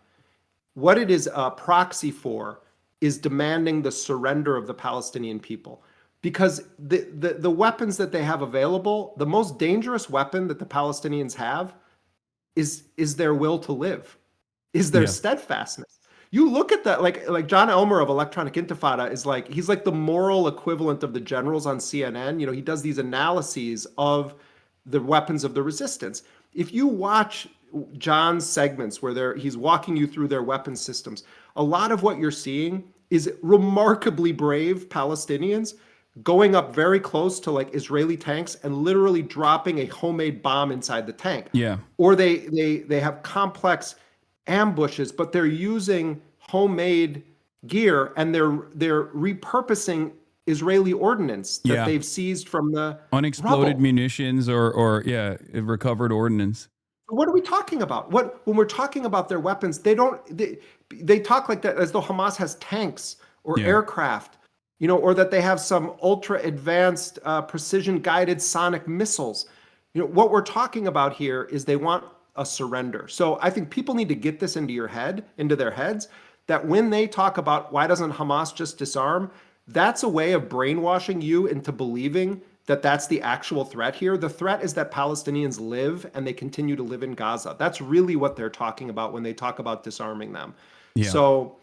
What it is a proxy for is demanding the surrender of the Palestinian people. Because the weapons that they have available, the most dangerous weapon that the Palestinians have is their will to live, is their steadfastness. You look at that, like John Elmer of Electronic Intifada he's like the moral equivalent of the generals on CNN. He does these analyses of the weapons of the resistance. If you watch John's segments where he's walking you through their weapon systems, a lot of what you're seeing is remarkably brave Palestinians going up very close to Israeli tanks and literally dropping a homemade bomb inside the tank. Yeah. Or they have complex ambushes, but they're using homemade gear and they're repurposing Israeli ordnance that they've seized from the unexploded rubble. munitions or recovered ordnance. What are we talking about? When we're talking about their weapons, they talk like that as though Hamas has tanks or aircraft, or that they have some ultra advanced precision guided sonic missiles. What we're talking about here is they want a surrender. So I think people need to get this into their heads, that when they talk about why doesn't Hamas just disarm, that's a way of brainwashing you into believing that that's the actual threat here. The threat is that Palestinians live and they continue to live in Gaza. That's really what they're talking about when they talk about disarming them. Yeah. So,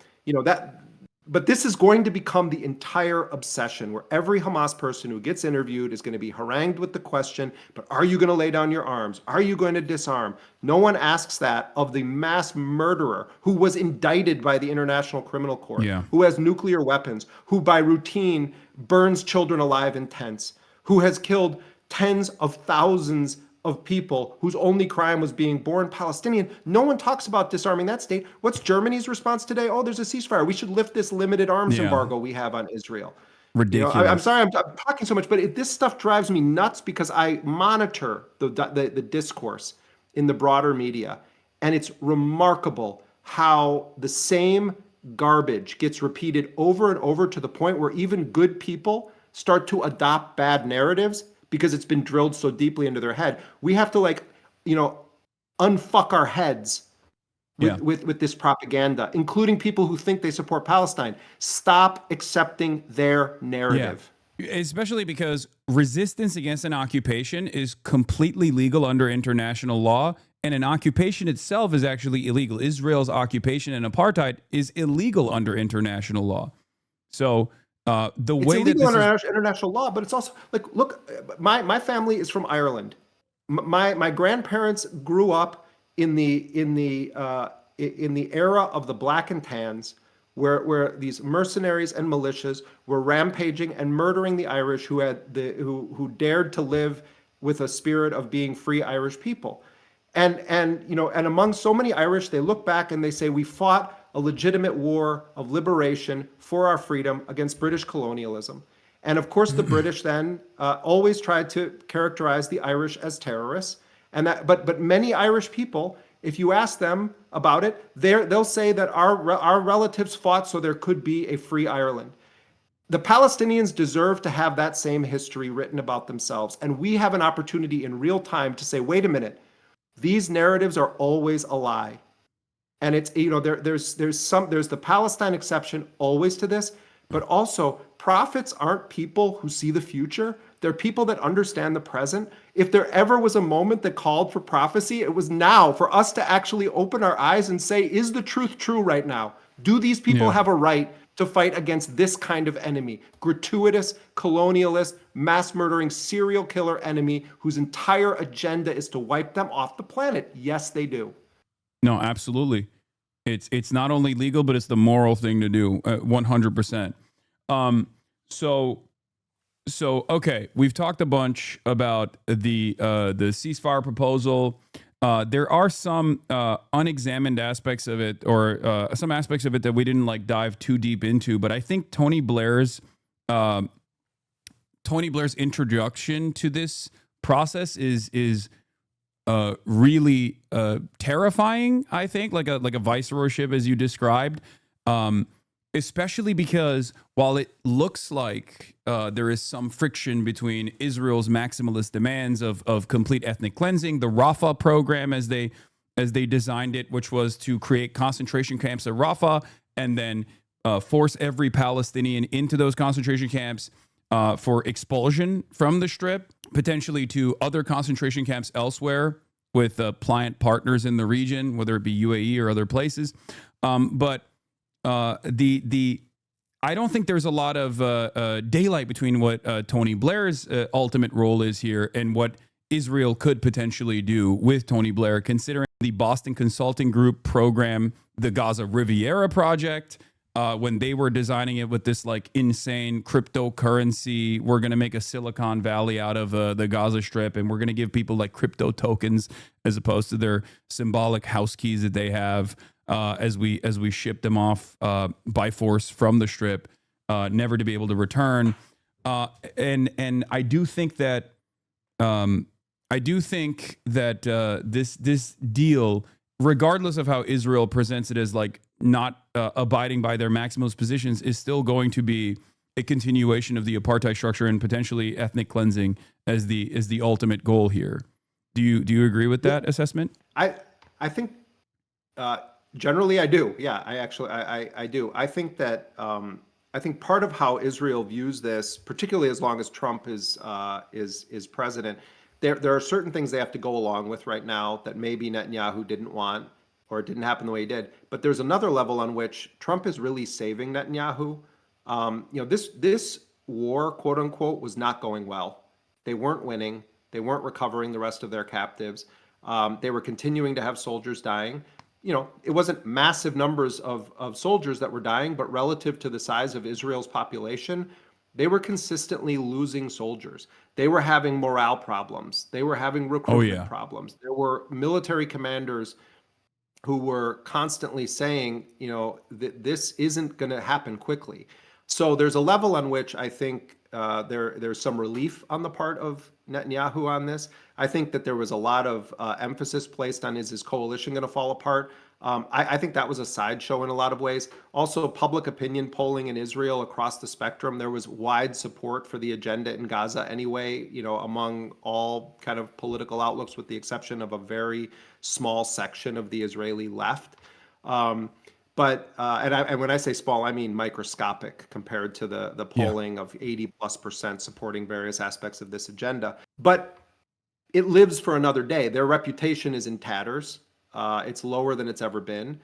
but this is going to become the entire obsession, where every Hamas person who gets interviewed is going to be harangued with the question, but are you going to lay down your arms? Are you going to disarm? No one asks that of the mass murderer who was indicted by the International Criminal Court, who has nuclear weapons, who by routine burns children alive in tents, who has killed tens of thousands of people whose only crime was being born Palestinian. No one talks about disarming that state. What's Germany's response today? Oh, there's a ceasefire. We should lift this limited arms embargo we have on Israel. Ridiculous. I'm sorry I'm talking so much, but this stuff drives me nuts because I monitor the discourse in the broader media, and it's remarkable how the same garbage gets repeated over and over to the point where even good people start to adopt bad narratives because it's been drilled so deeply into their head. We have to unfuck our heads with this propaganda, including people who think they support Palestine. Stop accepting their narrative. Yeah. Especially because resistance against an occupation is completely legal under international law, and an occupation itself is actually illegal. Israel's occupation and apartheid is illegal under international law. So the way that under international law, but it's also look, my family is from Ireland. My grandparents grew up in the era of the black and tans, where these mercenaries and militias were rampaging and murdering the Irish who dared to live with a spirit of being free Irish people. And among so many Irish, they look back and they say, we fought a legitimate war of liberation for our freedom against British colonialism. And of course, the British then always tried to characterize the Irish as terrorists. But many Irish people If you ask them about it, they'll say that our relatives fought so there could be a free Ireland. The Palestinians deserve to have that same history written about themselves. And we have an opportunity in real time to say, wait a minute, these narratives are always a lie. And it's, there's the Palestine exception always to this, but also prophets aren't people who see the future. They're people that understand the present. If there ever was a moment that called for prophecy, it was now for us to actually open our eyes and say, is the truth true right now? Do these people have a right to fight against this kind of enemy? Gratuitous, colonialist, mass murdering, serial killer enemy whose entire agenda is to wipe them off the planet. Yes, they do. No, absolutely. It's not only legal, but it's the moral thing to do. 100%. So okay, we've talked a bunch about the ceasefire proposal. There are some unexamined aspects of it, or some aspects of it that we didn't like dive too deep into. But I think Tony Blair's introduction to this process is really terrifying. I think like a viceroyship, as you described. Especially because while it looks like there is some friction between Israel's maximalist demands of complete ethnic cleansing, the Rafah program as they designed it, which was to create concentration camps at Rafah and then force every Palestinian into those concentration camps for expulsion from the Strip, potentially to other concentration camps elsewhere with pliant partners in the region, whether it be UAE or other places. But I don't think there's a lot of daylight between what Tony Blair's ultimate role is here and what Israel could potentially do with Tony Blair, considering the Boston Consulting Group program, the Gaza Riviera project, when they were designing it with this like insane cryptocurrency. We're going to make a Silicon Valley out of the Gaza Strip, and we're going to give people like crypto tokens as opposed to their symbolic house keys that they have. As we ship them off by force from the Strip, never to be able to return, and I do think that this deal, regardless of how Israel presents it as like not abiding by their maximalist positions, is still going to be a continuation of the apartheid structure and potentially ethnic cleansing as the ultimate goal here. Do you agree with that assessment? I think. Generally, I do. Yeah, I do. I think that I think part of how Israel views this, particularly as long as Trump is president, there are certain things they have to go along with right now that maybe Netanyahu didn't want or it didn't happen the way he did. But there's another level on which Trump is really saving Netanyahu. This war, quote unquote, was not going well. They weren't winning. They weren't recovering the rest of their captives. They were continuing to have soldiers dying. It wasn't massive numbers of soldiers that were dying, but relative to the size of Israel's population, they were consistently losing soldiers. They were having morale problems. They were having recruitment problems. There were military commanders who were constantly saying, that this isn't going to happen quickly. So there's a level on which I think there's some relief on the part of Netanyahu on this. I think that there was a lot of emphasis placed on, is his coalition going to fall apart? I think that was a sideshow in a lot of ways. Also, public opinion polling in Israel across the spectrum, there was wide support for the agenda in Gaza anyway, among all kind of political outlooks, with the exception of a very small section of the Israeli left. But when I say small, I mean microscopic compared to the polling of 80+% supporting various aspects of this agenda. But it lives for another day. Their reputation is in tatters. It's lower than it's ever been.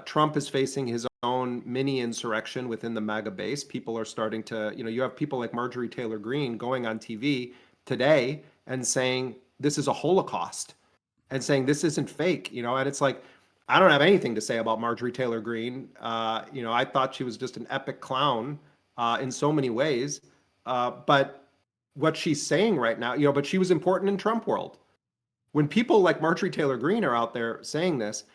Trump is facing his own mini insurrection within the MAGA base. People are starting to, you have people like Marjorie Taylor Greene going on TV today and saying this is a Holocaust and saying this isn't fake, and it's like, I don't have anything to say about Marjorie Taylor Greene. I thought she was just an epic clown in so many ways. But what she's saying right now, but she was important in Trump world. When people like Marjorie Taylor Greene are out there saying this,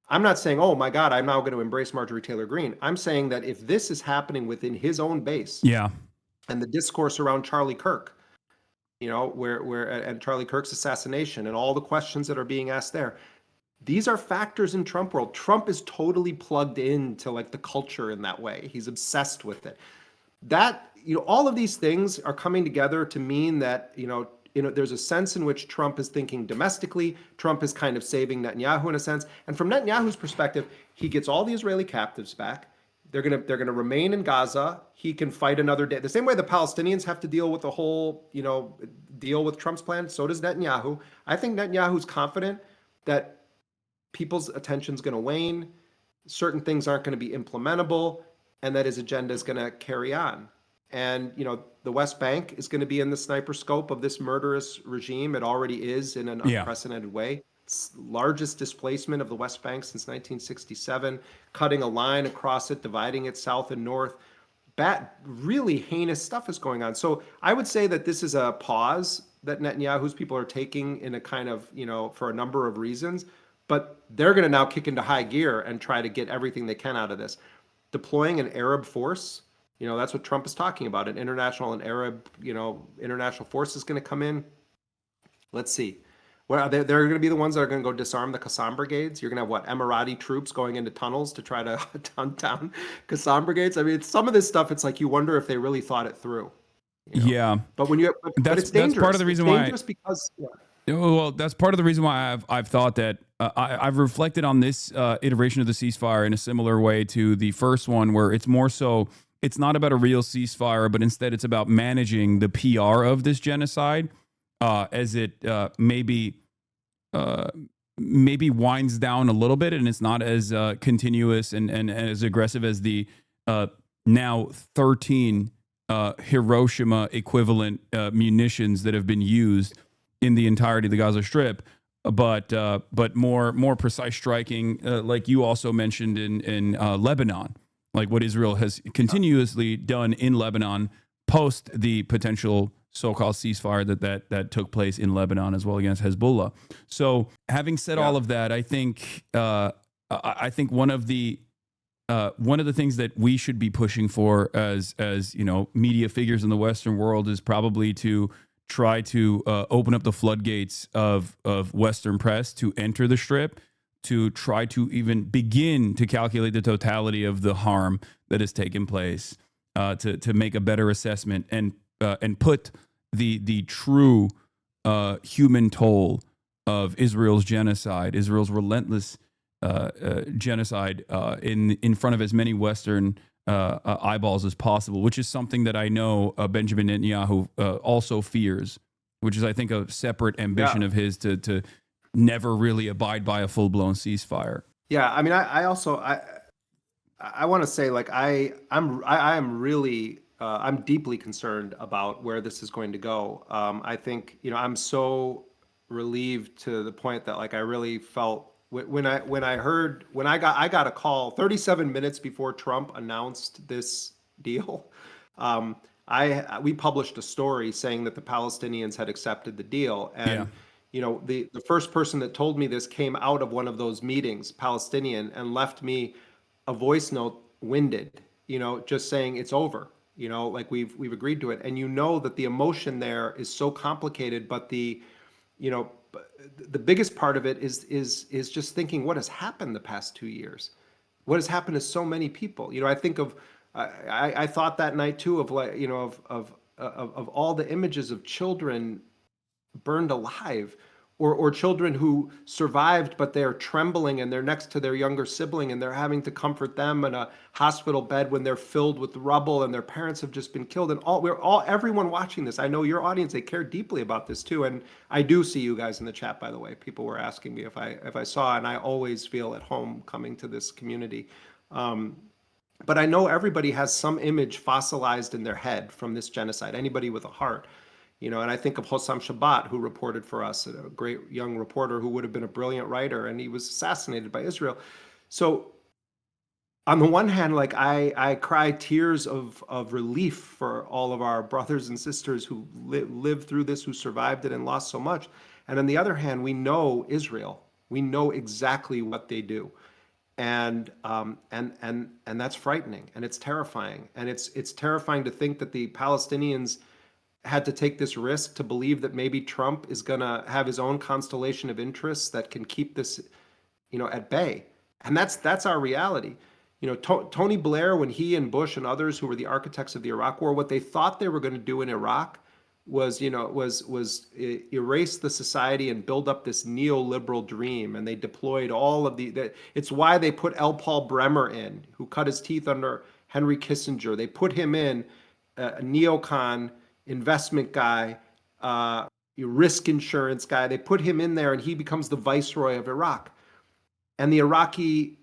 I'm not saying, oh my God, I'm now going to embrace Marjorie Taylor Greene. I'm saying that if this is happening within his own base, and the discourse around Charlie Kirk, where and Charlie Kirk's assassination and all the questions that are being asked there, These are factors in Trump world. Trump is totally plugged into like the culture in that way. He's obsessed with it. That, all of these things are coming together to mean that, there's a sense in which Trump is thinking domestically. Trump is kind of saving Netanyahu in a sense. And from Netanyahu's perspective, he gets all the Israeli captives back. They're gonna remain in Gaza. He can fight another day. The same way the Palestinians have to deal with the whole, deal with Trump's plan, so does Netanyahu. I think Netanyahu's confident that people's attention's going to wane, certain things aren't going to be implementable, and that his agenda is going to carry on. And, the West Bank is going to be in the sniper scope of this murderous regime. It already is in an unprecedented way. It's largest displacement of the West Bank since 1967, cutting a line across it, dividing it south and north. Really heinous stuff is going on. So I would say that this is a pause that Netanyahu's people are taking in a kind of, for a number of reasons. But they're going to now kick into high gear and try to get everything they can out of this. Deploying an Arab force, that's what Trump is talking about. An international and Arab, international force is going to come in. Let's see. Well, they're going to be the ones that are going to go disarm the Qassam brigades. You're going to have what, Emirati troops going into tunnels to try to hunt down Qassam brigades. I mean, some of this stuff, it's like you wonder if they really thought it through. Yeah, but when but it's dangerous. That's part of the reason why. Because well, that's part of the reason why I've thought that I've reflected on this iteration of the ceasefire in a similar way to the first one, where it's more so it's not about a real ceasefire, but instead it's about managing the PR of this genocide as it maybe winds down a little bit, and it's not as continuous and as aggressive as the now 13 Hiroshima equivalent munitions that have been used in the entirety of the Gaza Strip, but more precise striking, like you also mentioned in Lebanon, like what Israel has continuously done in Lebanon post the potential so-called ceasefire that took place in Lebanon as well against Hezbollah. So, having said all of that, I think one of the things that we should be pushing for as media figures in the Western world is probably to try to open up the floodgates of Western press to enter the Strip, to try to even begin to calculate the totality of the harm that has taken place, to make a better assessment and put the true human toll of Israel's genocide, Israel's relentless genocide in front of as many Western eyeballs as possible, which is something that I know Benjamin Netanyahu also fears, which is, I think, a separate ambition of his to never really abide by a full-blown ceasefire. Yeah, I mean, I also want to say, like, I'm really I'm deeply concerned about where this is going to go. I think, I'm so relieved to the point that, like, I really felt when I got a call 37 minutes before Trump announced this deal. We published a story saying that the Palestinians had accepted the deal, and the first person that told me this came out of one of those meetings, Palestinian, and left me a voice note, winded, just saying it's over, like we've agreed to it, and that the emotion there is so complicated, but the biggest part of it is just thinking what has happened the past 2 years, what has happened to so many people. I think of I thought that night too of, like, of all the images of children burned alive, or children who survived, but they're trembling and they're next to their younger sibling and they're having to comfort them in a hospital bed when they're filled with rubble and their parents have just been killed. And everyone watching this, I know your audience, they care deeply about this too. And I do see you guys in the chat, by the way. People were asking me if I saw, and I always feel at home coming to this community. But I know everybody has some image fossilized in their head from this genocide, anybody with a heart. And I think of Hasan Shabbat, who reported for us, a great young reporter who would have been a brilliant writer, and he was assassinated by Israel. So on the one hand, like, I cry tears of relief for all of our brothers and sisters who lived through this, who survived it and lost so much. And on the other hand, we know Israel. We know exactly what they do. And that's frightening, and it's terrifying. And it's terrifying to think that the Palestinians had to take this risk to believe that maybe Trump is going to have his own constellation of interests that can keep this at bay. And that's our reality. Tony Blair, when he and Bush and others who were the architects of the Iraq War, what they thought they were going to do in Iraq was, erase the society and build up this neoliberal dream. And they deployed all of it's why they put L. Paul Bremer in, who cut his teeth under Henry Kissinger. They put him in, a neocon investment guy, risk insurance guy. They put him in there and he becomes the viceroy of Iraq. And the Iraqi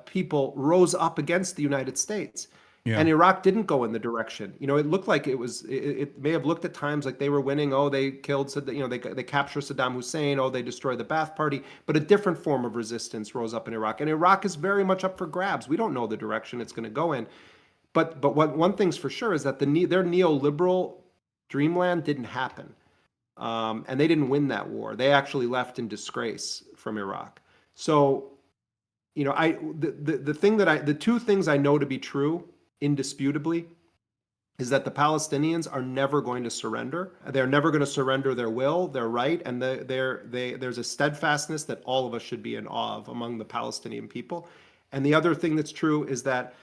people rose up against the United States. Yeah. And Iraq didn't go in the direction. It looked like it may have looked at times like they were winning. Oh, they killed, they captured Saddam Hussein. Oh, they destroyed the Ba'ath Party. But a different form of resistance rose up in Iraq. And Iraq is very much up for grabs. We don't know the direction it's going to go in. But one thing's for sure is that their neoliberal dreamland didn't happen. And they didn't win that war. They actually left in disgrace from Iraq. So, the two things I know to be true, indisputably, is that the Palestinians are never going to surrender. They're never going to surrender their will, their right, and there's a steadfastness that all of us should be in awe of among the Palestinian people. And the other thing that's true is that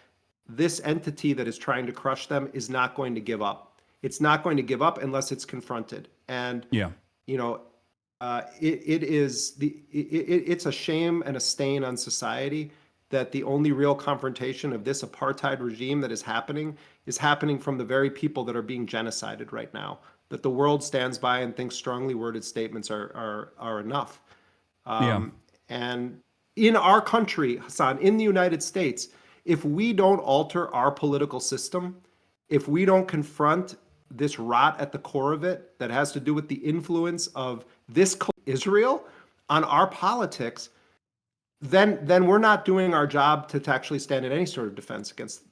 this entity that is trying to crush them is not going to give up. It's not going to give up unless it's confronted. And it's a shame and a stain on society that the only real confrontation of this apartheid regime that is happening from the very people that are being genocided right now. That the world stands by and thinks strongly worded statements are enough. And in our country, Hasan, in the United States, if we don't alter our political system, if we don't confront this rot at the core of it that has to do with the influence of this Israel on our politics, then we're not doing our job to actually stand in any sort of defense against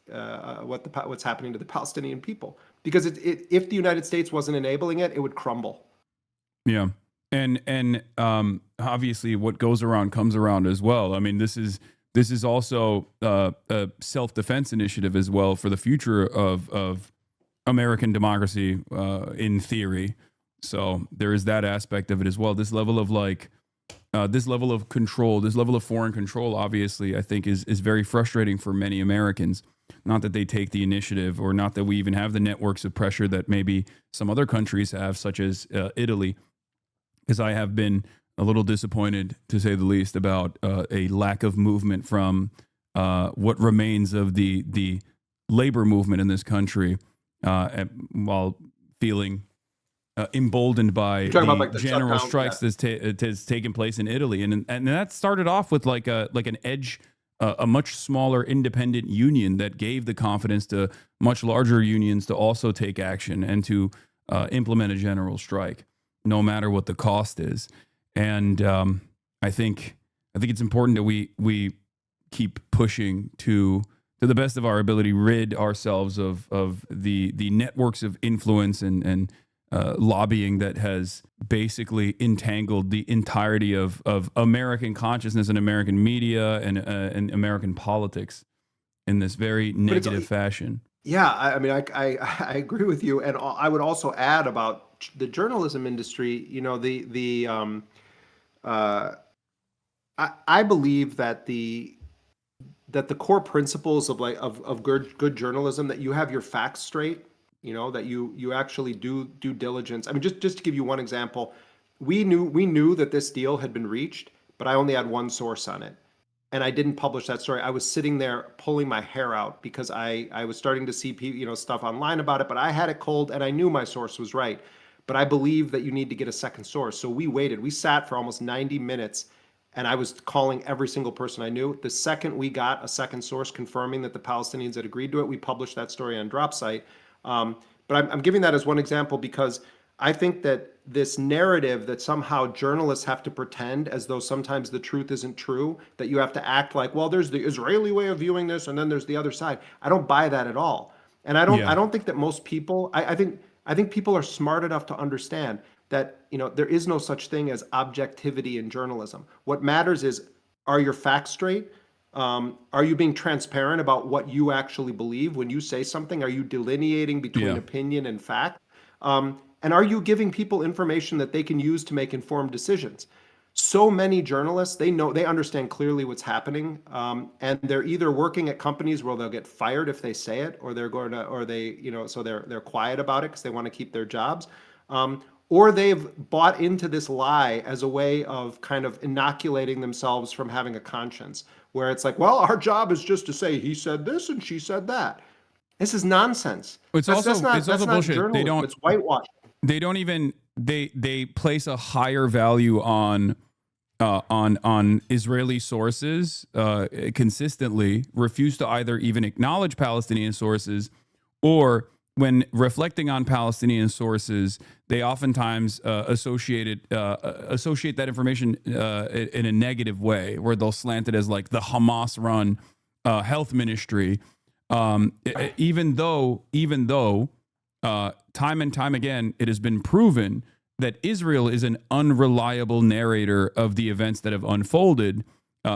what's happening to the Palestinian people. Because if the United States wasn't enabling it, it would crumble. Yeah, and obviously what goes around comes around as well. I mean, this is also a self-defense initiative as well for the future of American democracy, in theory. So there is that aspect of it as well. This level of control, this level of foreign control, obviously, I think is very frustrating for many Americans. Not that they take the initiative, or not that we even have the networks of pressure that maybe some other countries have, such as Italy. Because I have been a little disappointed, to say the least, about a lack of movement from what remains of the labor movement in this country, while feeling emboldened by the general strikes that's taken place in Italy, and that started off with like an edge, a much smaller independent union that gave the confidence to much larger unions to also take action and to implement a general strike, no matter what the cost is. And I think it's important that we keep pushing to the best of our ability, rid ourselves of the networks of influence and lobbying that has basically entangled the entirety of American consciousness and American media and American politics in this very negative fashion. Yeah, I mean, I agree with you, and I would also add about the journalism industry. I believe that the core principles of good journalism, that you have your facts straight, that you actually do due diligence. I mean, just to give you one example, we knew that this deal had been reached, but I only had one source on it, and I didn't publish that story. I was sitting there pulling my hair out because I was starting to see stuff online about it, but I had it cold and I knew my source was right. But I believe that you need to get a second source. So we waited. We sat for almost 90 minutes, and I was calling every single person I knew. The second we got a second source confirming that the Palestinians had agreed to it, we published that story on DropSite. But I'm giving that as one example because I think that this narrative that somehow journalists have to pretend as though sometimes the truth isn't true, that you have to act like, well, there's the Israeli way of viewing this, and then there's the other side. I don't buy that at all. And I don't think that most people, I think people are smart enough to understand that there is no such thing as objectivity in journalism. What matters is, are your facts straight? Are you being transparent about what you actually believe when you say something? Are you delineating between opinion and fact? And are you giving people information that they can use to make informed decisions? So many journalists, they understand clearly what's happening, and they're either working at companies where they'll get fired if they say it, or they're going to, or they, so they're quiet about it because they want to keep their jobs, or they've bought into this lie as a way of kind of inoculating themselves from having a conscience, where it's like, well, our job is just to say he said this and she said that. This is nonsense. It's also That's not bullshit. journalism. It's whitewashing. They don't even they place a higher value on Israeli sources, consistently refuse to either even acknowledge Palestinian sources, or when reflecting on Palestinian sources, they oftentimes associate that information in a negative way, where they'll slant it as like the Hamas-run health ministry, even though time and time again it has been proven that Israel is an unreliable narrator of the events that have unfolded,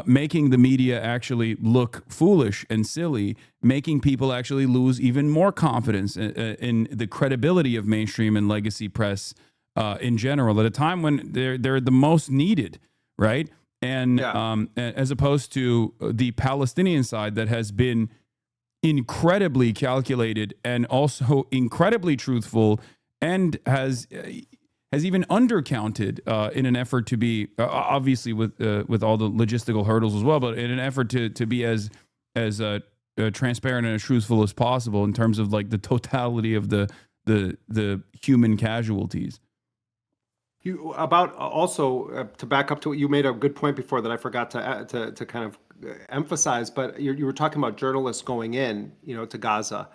making the media actually look foolish and silly, making people actually lose even more confidence in the credibility of mainstream and legacy press in general at a time when they're the most needed, right? And as opposed to the Palestinian side that has been incredibly calculated and also incredibly truthful, and has even undercounted in an effort to be obviously with all the logistical hurdles as well, but in an effort to be as transparent and as truthful as possible in terms of like the totality of the human casualties. You about also to back up to what you made a good point before that I forgot to kind of emphasize, but you were talking about journalists going in, to Gaza,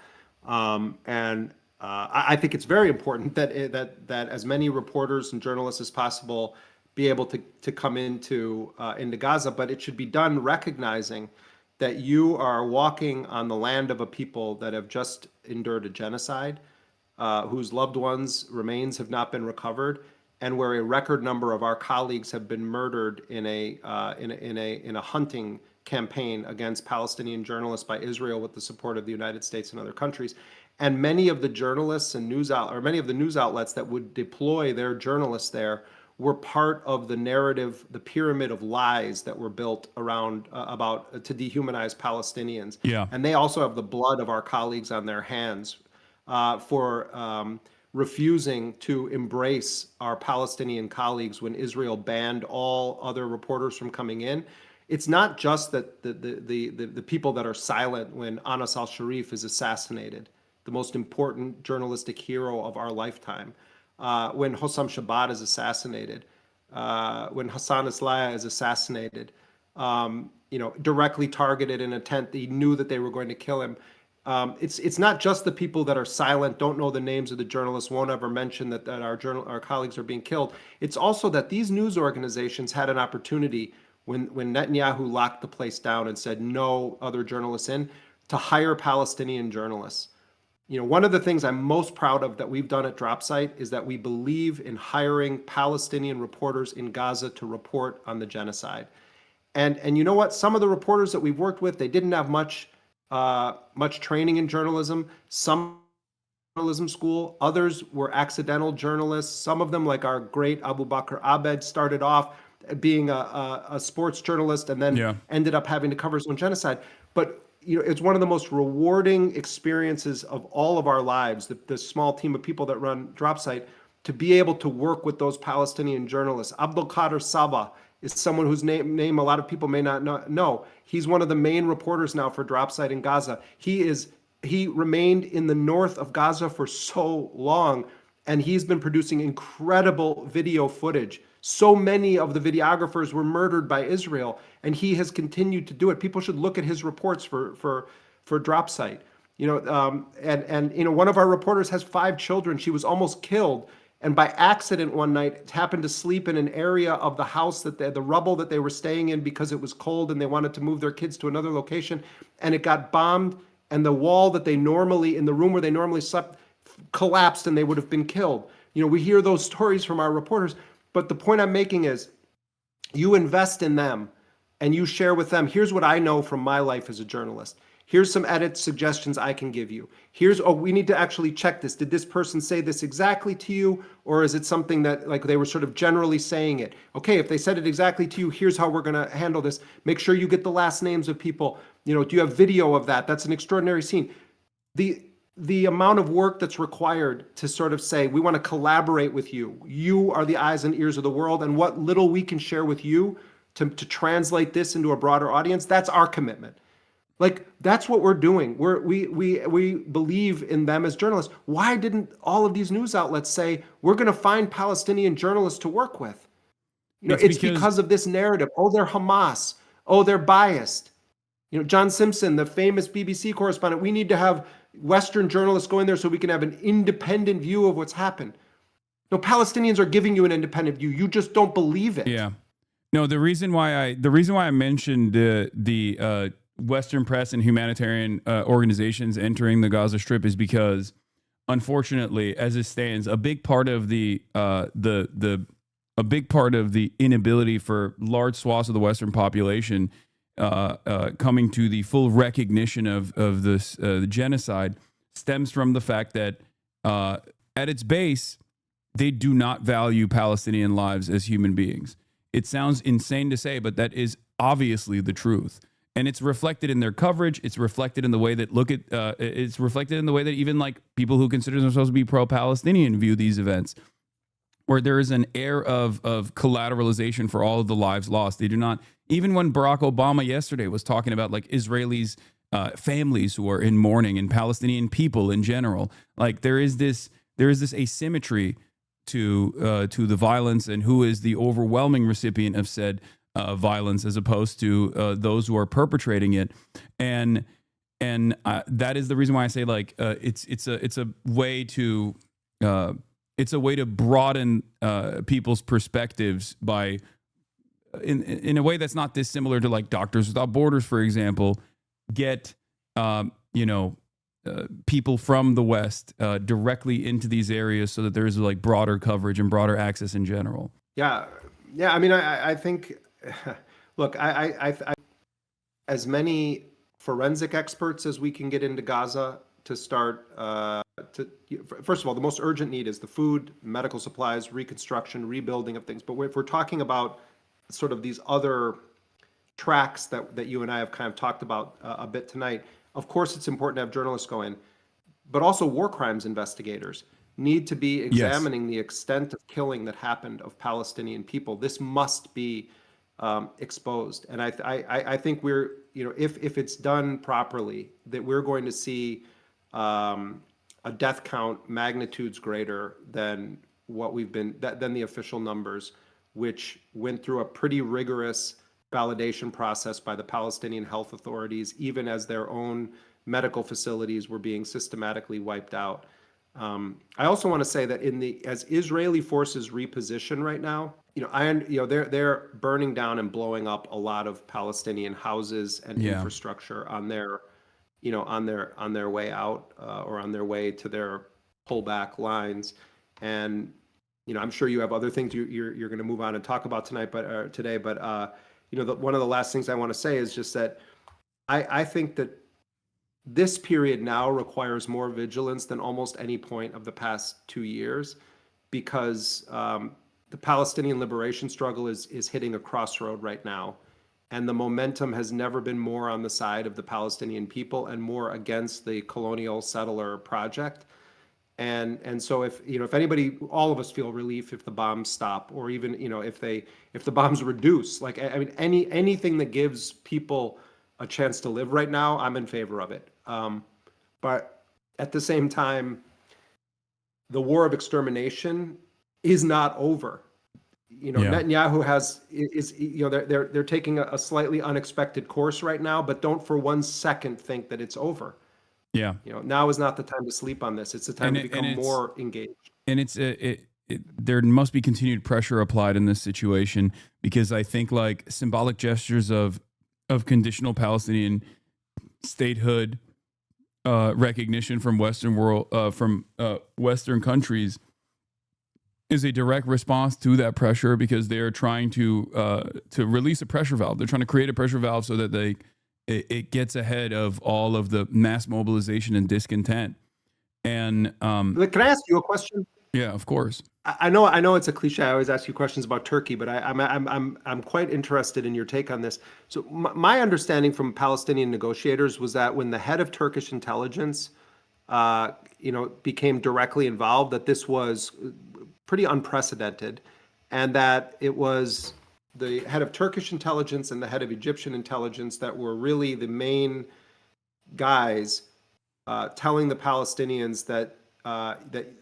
and I think it's very important that as many reporters and journalists as possible be able to come into Gaza, but it should be done recognizing that you are walking on the land of a people that have just endured a genocide, whose loved ones' remains have not been recovered, and where a record number of our colleagues have been murdered in a hunting campaign against Palestinian journalists by Israel with the support of the United States and other countries. And many of the journalists and many of the news outlets that would deploy their journalists there were part of the narrative, the pyramid of lies that were built around to dehumanize Palestinians. Yeah. And they also have the blood of our colleagues on their hands for refusing to embrace our Palestinian colleagues when Israel banned all other reporters from coming in. It's not just that the people that are silent when Anas al-Sharif is assassinated, the most important journalistic hero of our lifetime, when Hossam Shabbat is assassinated, when Hassan Islaya is assassinated, directly targeted in a tent. He knew that they were going to kill him. It's not just the people that are silent, don't know the names of the journalists, won't ever mention that our colleagues are being killed. It's also that these news organizations had an opportunity when Netanyahu locked the place down and said no other journalists in, to hire Palestinian journalists. One of the things I'm most proud of that we've done at Dropsite is that we believe in hiring Palestinian reporters in Gaza to report on the genocide. And you know what? Some of the reporters that we've worked with, they didn't have much training in journalism. Some journalism school, others were accidental journalists. Some of them, like our great Abu Bakr Abed, started off being a sports journalist and then ended up having to cover his own genocide. But it's one of the most rewarding experiences of all of our lives, the small team of people that run Dropsite, to be able to work with those Palestinian journalists. Abdul Qadir Sabah is someone whose name a lot of people may not know. He's one of the main reporters now for Dropsite in Gaza. He remained in the north of Gaza for so long, and he's been producing incredible video footage. So many of the videographers were murdered by Israel, and he has continued to do it. People should look at his reports for Dropsite. One of our reporters has 5 children. She was almost killed, and by accident one night happened to sleep in an area of the house the rubble that they were staying in because it was cold and they wanted to move their kids to another location, and it got bombed, and the wall that in the room where they normally slept collapsed, and they would have been killed. We hear those stories from our reporters. But the point I'm making is, you invest in them and you share with them. Here's what I know from my life as a journalist. Here's some edit suggestions I can give you. Here's, oh, we need to actually check this. Did this person say this exactly to you? Or is it something that like they were sort of generally saying it? Okay, if they said it exactly to you, here's how we're going to handle this. Make sure you get the last names of people. You know, do you have video of that? That's an extraordinary scene. The amount of work that's required to sort of say, we want to collaborate with you. You are the eyes and ears of the world, and what little we can share with you to translate this into a broader audience, that's our commitment. Like, that's what we're doing. We believe in them as journalists. Why didn't all of these news outlets say, we're going to find Palestinian journalists to work with? You know, it's because of this narrative. Oh, they're Hamas. Oh, they're biased. You know, John Simpson, the famous BBC correspondent, we need to have Western journalists go in there so we can have an independent view of what's happened. No, Palestinians are giving you an independent view. You just don't believe it. Yeah. No, the reason why I mentioned the Western press and humanitarian organizations entering the Gaza Strip is because, unfortunately, as it stands, a big part of the inability for large swaths of the Western population coming to the full recognition of this the genocide stems from the fact that at its base, they do not value Palestinian lives as human beings. It sounds insane to say, but that is obviously the truth. And it's reflected in their coverage. It's reflected in the way that it's reflected in the way that even like people who consider themselves to be pro-Palestinian view these events, where there is an air of collateralization for all of the lives lost. They do not, even when Barack Obama yesterday was talking about like Israelis, families who are in mourning and Palestinian people in general, like there is this asymmetry to the violence and who is the overwhelming recipient of said violence as opposed to those who are perpetrating it, and that is the reason why I say like it's a way to broaden people's perspectives by in a way that's not dissimilar to like Doctors Without Borders, for example, get people from the West directly into these areas so that there's like broader coverage and broader access in general. Yeah. I mean, I think, look, I as many forensic experts as we can get into Gaza to start. First of all, the most urgent need is the food, medical supplies, reconstruction, rebuilding of things. But if we're talking about sort of these other tracks that you and I have kind of talked about a bit tonight, of course, it's important to have journalists go in, but also war crimes investigators need to be examining the extent of killing that happened of Palestinian people. This must be exposed, and I think we're, if it's done properly, that we're going to see a death count magnitudes greater than what we've been than the official numbers, which went through a pretty rigorous validation process by the Palestinian health authorities, even as their own medical facilities were being systematically wiped out. I also want to say that as Israeli forces reposition right now, they're burning down and blowing up a lot of Palestinian houses and infrastructure on their way out or on their way to their pullback lines. And I'm sure you have other things you're going to move on and talk about tonight, but today. But one of the last things I want to say is just that I think that this period now requires more vigilance than almost any point of the past 2 years, because the Palestinian liberation struggle is hitting a crossroad right now. And the momentum has never been more on the side of the Palestinian people and more against the colonial settler project. And so if anybody, all of us feel relief if the bombs stop, or even, if the bombs reduce, like, I mean, anything that gives people a chance to live right now, I'm in favor of it. But at the same time, the war of extermination is not over. Netanyahu they're taking a slightly unexpected course right now, but don't for 1 second think that it's over. Yeah. Now is not the time to sleep on this. It's the time to become more engaged. And there must be continued pressure applied in this situation, because I think like symbolic gestures of conditional Palestinian statehood, recognition from Western Western countries is a direct response to that pressure, because they are trying to release a pressure valve. They're trying to create a pressure valve so that they it gets ahead of all of the mass mobilization and discontent. And Look, can I ask you a question? yeah, of course. I know it's a cliche. I always ask you questions about Turkey, but I'm quite interested in your take on this. So my understanding from Palestinian negotiators was that when the head of Turkish intelligence, became directly involved, that this was pretty unprecedented, and that it was the head of Turkish intelligence and the head of Egyptian intelligence that were really the main guys telling the Palestinians that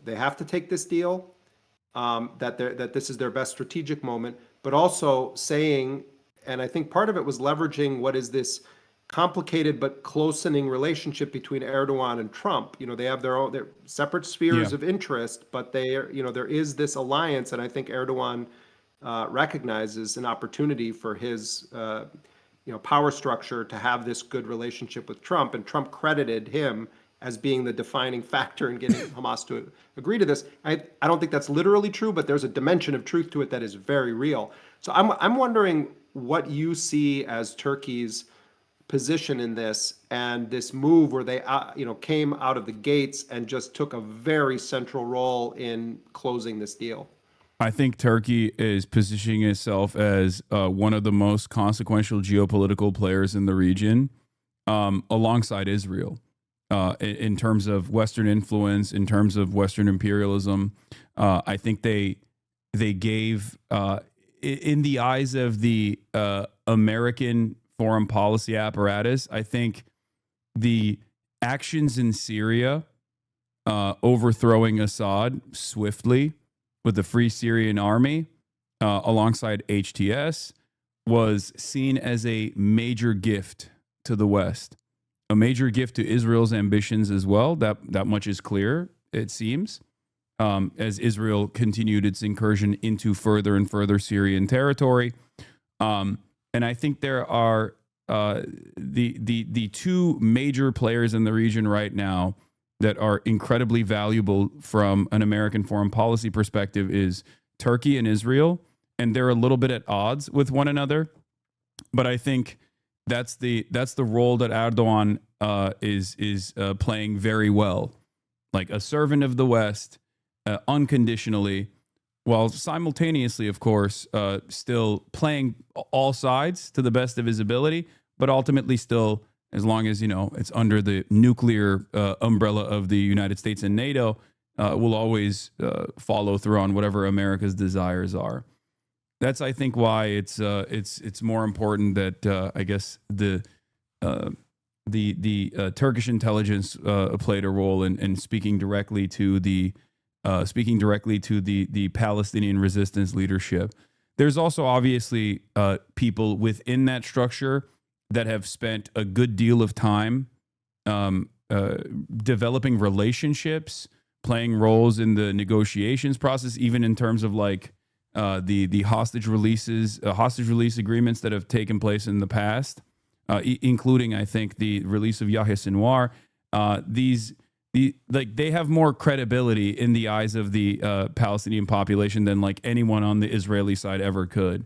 they have to take this deal, that this is their best strategic moment, but also saying, and I think part of it was leveraging what is this complicated but closening relationship between Erdogan and Trump. They have their separate spheres Yeah. of interest, but there is this alliance, and I think Erdogan recognizes an opportunity for his power structure to have this good relationship with Trump, and Trump credited him as being the defining factor in getting Hamas to agree to this. I don't think that's literally true, but there's a dimension of truth to it that is very real. So I'm wondering what you see as Turkey's position in this, and this move where they came out of the gates and just took a very central role in closing this deal. I think Turkey is positioning itself as one of the most consequential geopolitical players in the region, alongside Israel, in terms of Western influence, in terms of Western imperialism. I think they gave, in the eyes of the American foreign policy apparatus, I think the actions in Syria, overthrowing Assad swiftly with the Free Syrian Army, alongside HTS, was seen as a major gift to the West, a major gift to Israel's ambitions as well. That much is clear, it seems, as Israel continued its incursion into further and further Syrian territory. And I think there are the two major players in the region right now that are incredibly valuable from an American foreign policy perspective is Turkey and Israel, and they're a little bit at odds with one another. But I think that's the role that Erdogan is playing very well, like a servant of the West, unconditionally, while simultaneously, of course, still playing all sides to the best of his ability, but ultimately still, as long as it's under the nuclear umbrella of the United States and NATO, will always follow through on whatever America's desires are. That's, I think, why it's more important that I guess the Turkish intelligence played a role in speaking directly to the Palestinian resistance leadership. There's also obviously people within that structure that have spent a good deal of time developing relationships, playing roles in the negotiations process, even in terms of like the hostage release agreements that have taken place in the past, including, I think, the release of Yahya Sinwar. They have more credibility in the eyes of the Palestinian population than like anyone on the Israeli side ever could.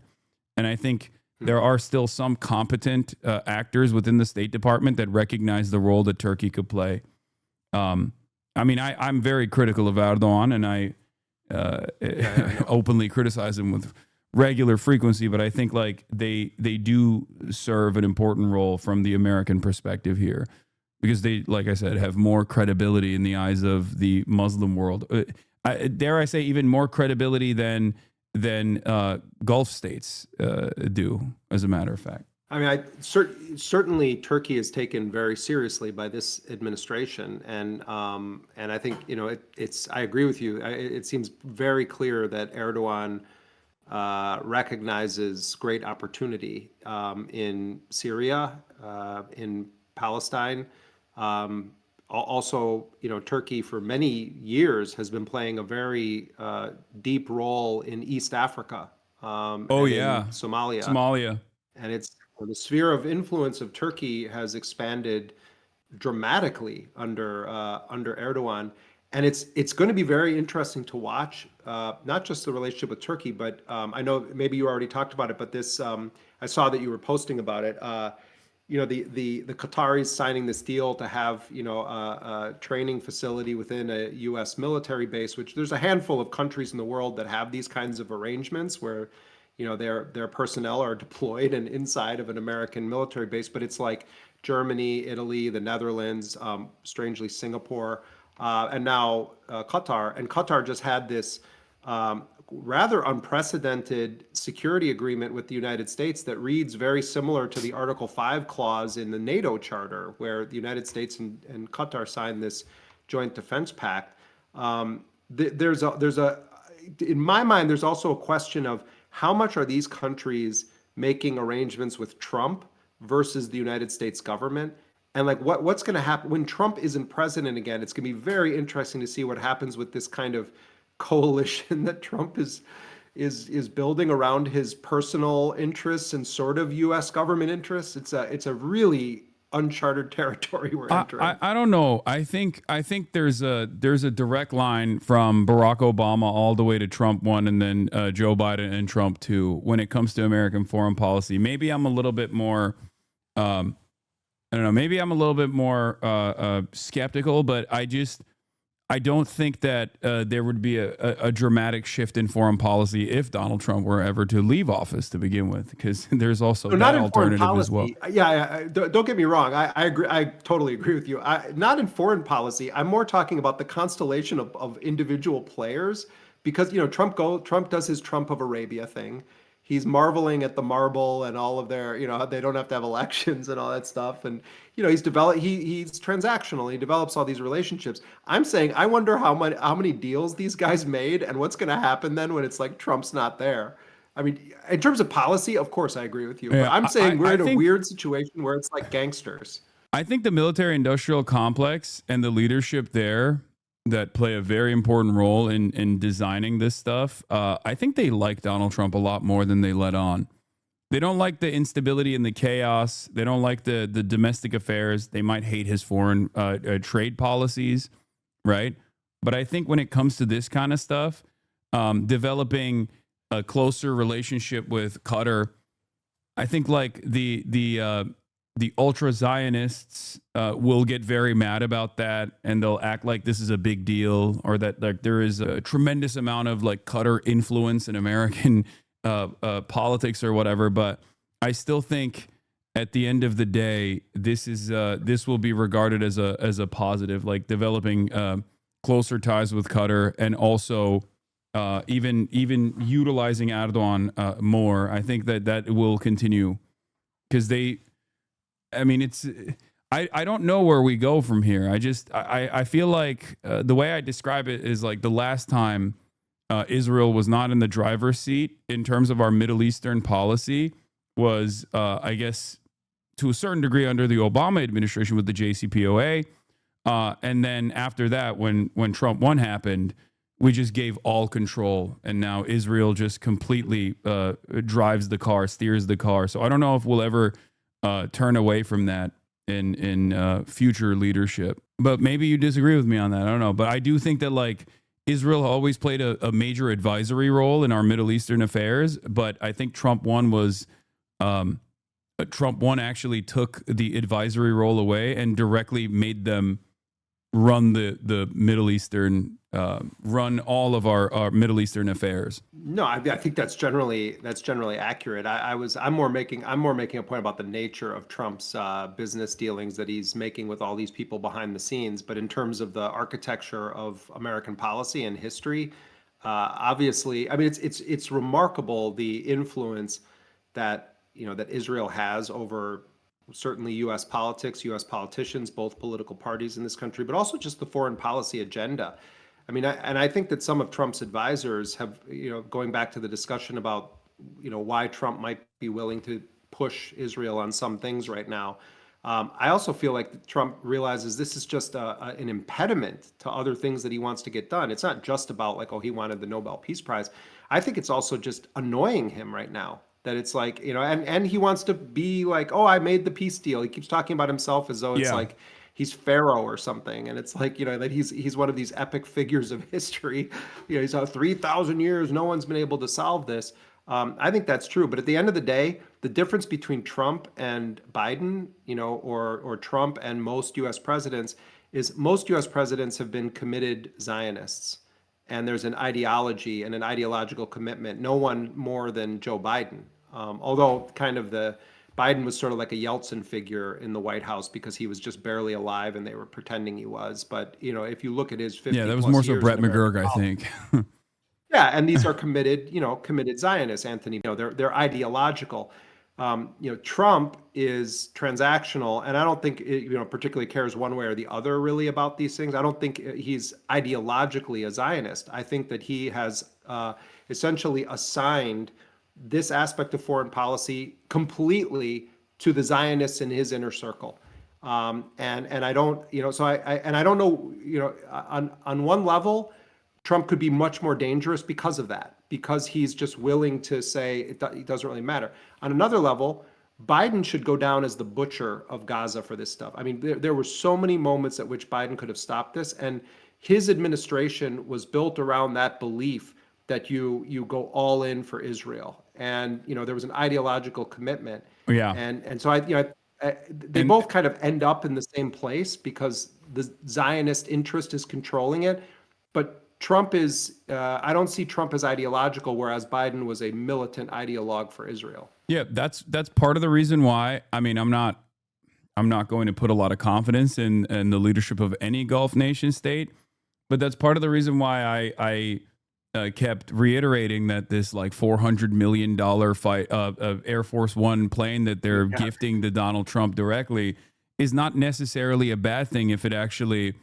And I think there are still some competent actors within the State Department that recognize the role that Turkey could play. I'm very critical of Erdogan, and I openly criticize him with regular frequency, but I think like they do serve an important role from the American perspective here, because they, like I said, have more credibility in the eyes of the Muslim world. Dare I say, even more credibility than Gulf states do, as a matter of fact. I mean, certainly Turkey is taken very seriously by this administration, and I think it's. I agree with you. It seems very clear that Erdogan recognizes great opportunity in Syria, in Palestine. Also, Turkey for many years has been playing a very deep role in East Africa. In Somalia. And the sphere of influence of Turkey has expanded dramatically under Erdogan, and it's going to be very interesting to watch, not just the relationship with Turkey, but I know maybe you already talked about it, but this I saw that you were posting about it. the Qataris signing this deal to have, a training facility within a U.S. military base, which there's a handful of countries in the world that have these kinds of arrangements where, their personnel are deployed and inside of an American military base. But it's like Germany, Italy, the Netherlands, strangely Singapore, and now Qatar. And Qatar just had this rather unprecedented security agreement with the United States that reads very similar to the Article 5 clause in the NATO Charter, where the United States and Qatar signed this joint defense pact. In my mind, there's also a question of how much are these countries making arrangements with Trump versus the United States government? And like what's going to happen when Trump isn't president again? It's going to be very interesting to see what happens with this kind of coalition that Trump is building around his personal interests and sort of U.S. government interests. It's a really uncharted territory we're entering. I don't know. I think there's a direct line from Barack Obama all the way to Trump 1 and then Joe Biden and Trump 2 when it comes to American foreign policy. Maybe I'm a little bit more I don't know. Maybe I'm a little bit more skeptical, but I don't think that there would be a dramatic shift in foreign policy if Donald Trump were ever to leave office to begin with, because there's also that alternative as well. Yeah, don't get me wrong. I agree. I totally agree with you. Not in foreign policy. I'm more talking about the constellation of individual players, because Trump does his Trump of Arabia thing. He's marveling at the marble and all of their, they don't have to have elections and all that stuff. And, he's transactional. He develops all these relationships. I'm saying, I wonder how many deals these guys made and what's going to happen then when it's like Trump's not there. I mean, in terms of policy, of course, I agree with you. Yeah, but I'm saying we're in a think, weird situation where it's like gangsters. I think the military industrial complex and the leadership there that play a very important role in designing this stuff, I think they like Donald Trump a lot more than they let on. They don't like the instability and the chaos. They don't like the domestic affairs. They might hate his foreign trade policies, right? But I think when it comes to this kind of stuff, developing a closer relationship with Qatar, I think like the ultra Zionists will get very mad about that, and they'll act like this is a big deal, or that like there is a tremendous amount of like Qatar influence in American politics or whatever. But I still think at the end of the day, this will be regarded as a positive, like developing closer ties with Qatar, and also even utilizing Erdogan more. I think that will continue, because I don't know where we go from here. I feel like the way I describe it is like the last time Israel was not in the driver's seat in terms of our Middle Eastern policy was, I guess, to a certain degree under the Obama administration with the JCPOA. And then after that, when Trump 1 happened, we just gave all control. And now Israel just completely drives the car, steers the car. So I don't know if we'll ever turn away from that in future leadership. But maybe you disagree with me on that. I don't know. But I do think that like Israel always played a major advisory role in our Middle Eastern affairs. But I think Trump 1 was Trump 1 actually took the advisory role away and directly made them run the Middle Eastern, run all of our Middle Eastern affairs. No, I think that's generally accurate. I'm more making a point about the nature of Trump's business dealings that he's making with all these people behind the scenes. But in terms of the architecture of American policy and history, obviously, I mean, it's remarkable the influence that that Israel has over certainly U.S. politics, U.S. politicians, both political parties in this country, but also just the foreign policy agenda. I mean, I think that some of Trump's advisors have, going back to the discussion about, why Trump might be willing to push Israel on some things right now. I also feel like Trump realizes this is just an impediment to other things that he wants to get done. It's not just about like, oh, he wanted the Nobel Peace Prize. I think it's also just annoying him right now. That it's like, and he wants to be like, oh, I made the peace deal. He keeps talking about himself as though it's like he's Pharaoh or something. And it's like, that he's one of these epic figures of history. He's 3,000 years. No one's been able to solve this. I think that's true. But at the end of the day, the difference between Trump and Biden, or Trump and most U.S. presidents is most U.S. presidents have been committed Zionists. And there's an ideology and an ideological commitment, no one more than Joe Biden. Although kind of Biden was sort of like a Yeltsin figure in the White House because he was just barely alive and they were pretending he was. But, if you look at his 50 Yeah, that was plus more so years Brett in American McGurk, I think. yeah, and these are committed Zionists, Anthony. They're ideological. Trump is transactional, and I don't think particularly cares one way or the other really about these things. I don't think he's ideologically a Zionist. I think that he has essentially assigned this aspect of foreign policy completely to the Zionists in his inner circle. And I don't, so I don't know, on one level, Trump could be much more dangerous because of that, because he's just willing to say it doesn't really matter. On another level, Biden should go down as the butcher of Gaza for this stuff. I mean, there were so many moments at which Biden could have stopped this, and his administration was built around that belief that you go all in for Israel, and there was an ideological commitment. Yeah. And so they both kind of end up in the same place because the Zionist interest is controlling it, but Trump is, I don't see Trump as ideological, whereas Biden was a militant ideologue for Israel. Yeah, that's part of the reason why. I mean, I'm not going to put a lot of confidence in the leadership of any Gulf nation state, but that's part of the reason why I kept reiterating that this like $400 million fight of Air Force One plane that they're gifting to Donald Trump directly is not necessarily a bad thing if it actually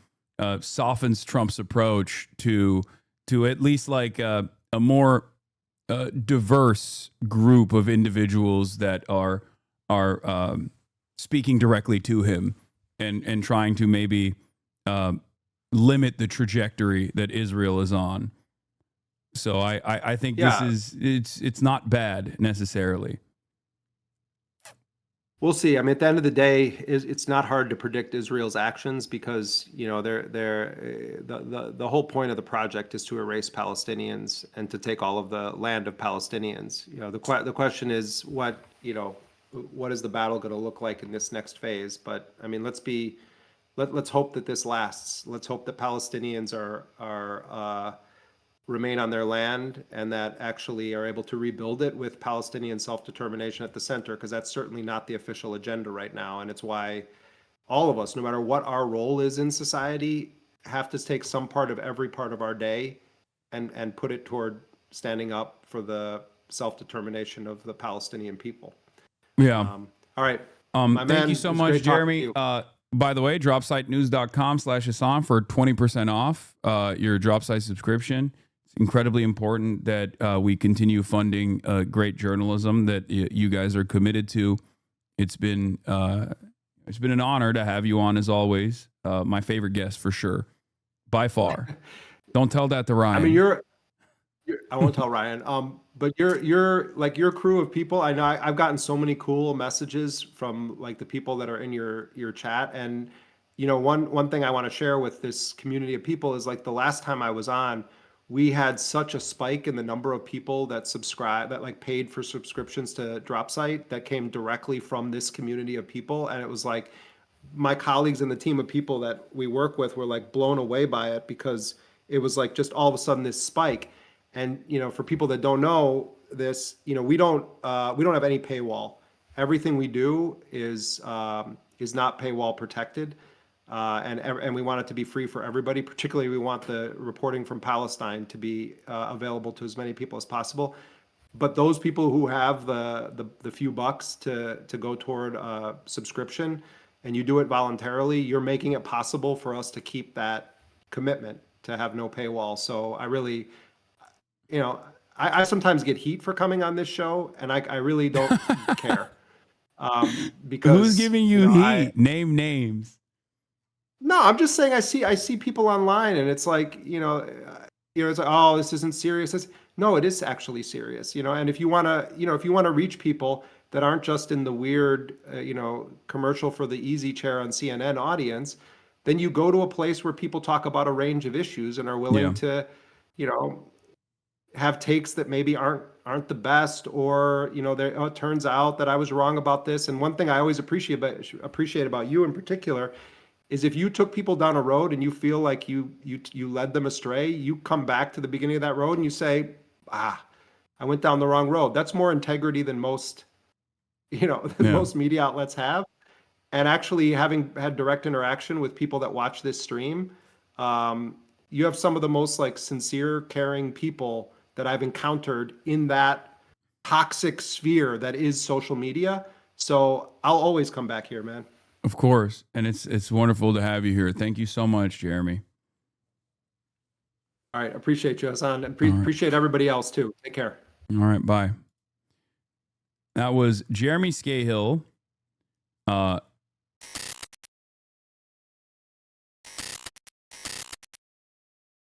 softens Trump's approach to at least like a more diverse group of individuals that are speaking directly to him and trying to maybe limit the trajectory that Israel is on. So I think it's not bad necessarily. We'll see. I mean, at the end of the day, it's not hard to predict Israel's actions because the whole point of the project is to erase Palestinians and to take all of the land of Palestinians. The question is what is the battle going to look like in this next phase? But I mean, let's hope that this lasts. Let's hope that Palestinians remain on their land and that actually are able to rebuild it with Palestinian self-determination at the center, because that's certainly not the official agenda right now. And it's why all of us, no matter what our role is in society, have to take some part of every part of our day and put it toward standing up for the self-determination of the Palestinian people. Yeah. All right. Thank you so much, Jeremy. By the way, dropsitenews.com/Hasan for 20% off your Dropsite subscription. Incredibly important that we continue funding great journalism that you guys are committed to. It's been an honor to have you on as always. My favorite guest for sure, by far. Don't tell that to Ryan. I mean, I won't tell Ryan. But you're like your crew of people. I know I've gotten so many cool messages from like the people that are in your chat, and one thing I want to share with this community of people is like the last time I was on, we had such a spike in the number of people that paid for subscriptions to Dropsite that came directly from this community of people. And it was like my colleagues and the team of people that we work with were like blown away by it because it was like just all of a sudden this spike. And, for people that don't know this, we don't have any paywall. Everything we do is not paywall protected. And we want it to be free for everybody. Particularly, we want the reporting from Palestine to be available to as many people as possible. But those people who have the few bucks to go toward subscription, and you do it voluntarily, you're making it possible for us to keep that commitment to have no paywall. So I really, I sometimes get heat for coming on this show, and I really don't care. Because who's giving you heat? Name names. No, I'm just saying I see people online and it's like, it's like, oh, this isn't serious. No, it is actually serious, and if you want to reach people that aren't just in the weird, commercial for the easy chair on CNN audience, then you go to a place where people talk about a range of issues and are willing to, have takes that maybe aren't the best, or it turns out that I was wrong about this. And one thing I always appreciate about you in particular is if you took people down a road and you feel like you led them astray, you come back to the beginning of that road and you say, I went down the wrong road. That's more integrity than most, than Yeah. most media outlets have. And actually, having had direct interaction with people that watch this stream, you have some of the most like sincere, caring people that I've encountered in that toxic sphere that is social media. So I'll always come back here, man. Of course. And it's wonderful to have you here. Thank you so much, Jeremy. All right. Appreciate you, Hasan. And All right. appreciate everybody else too. Take care. All right. Bye. That was Jeremy Scahill,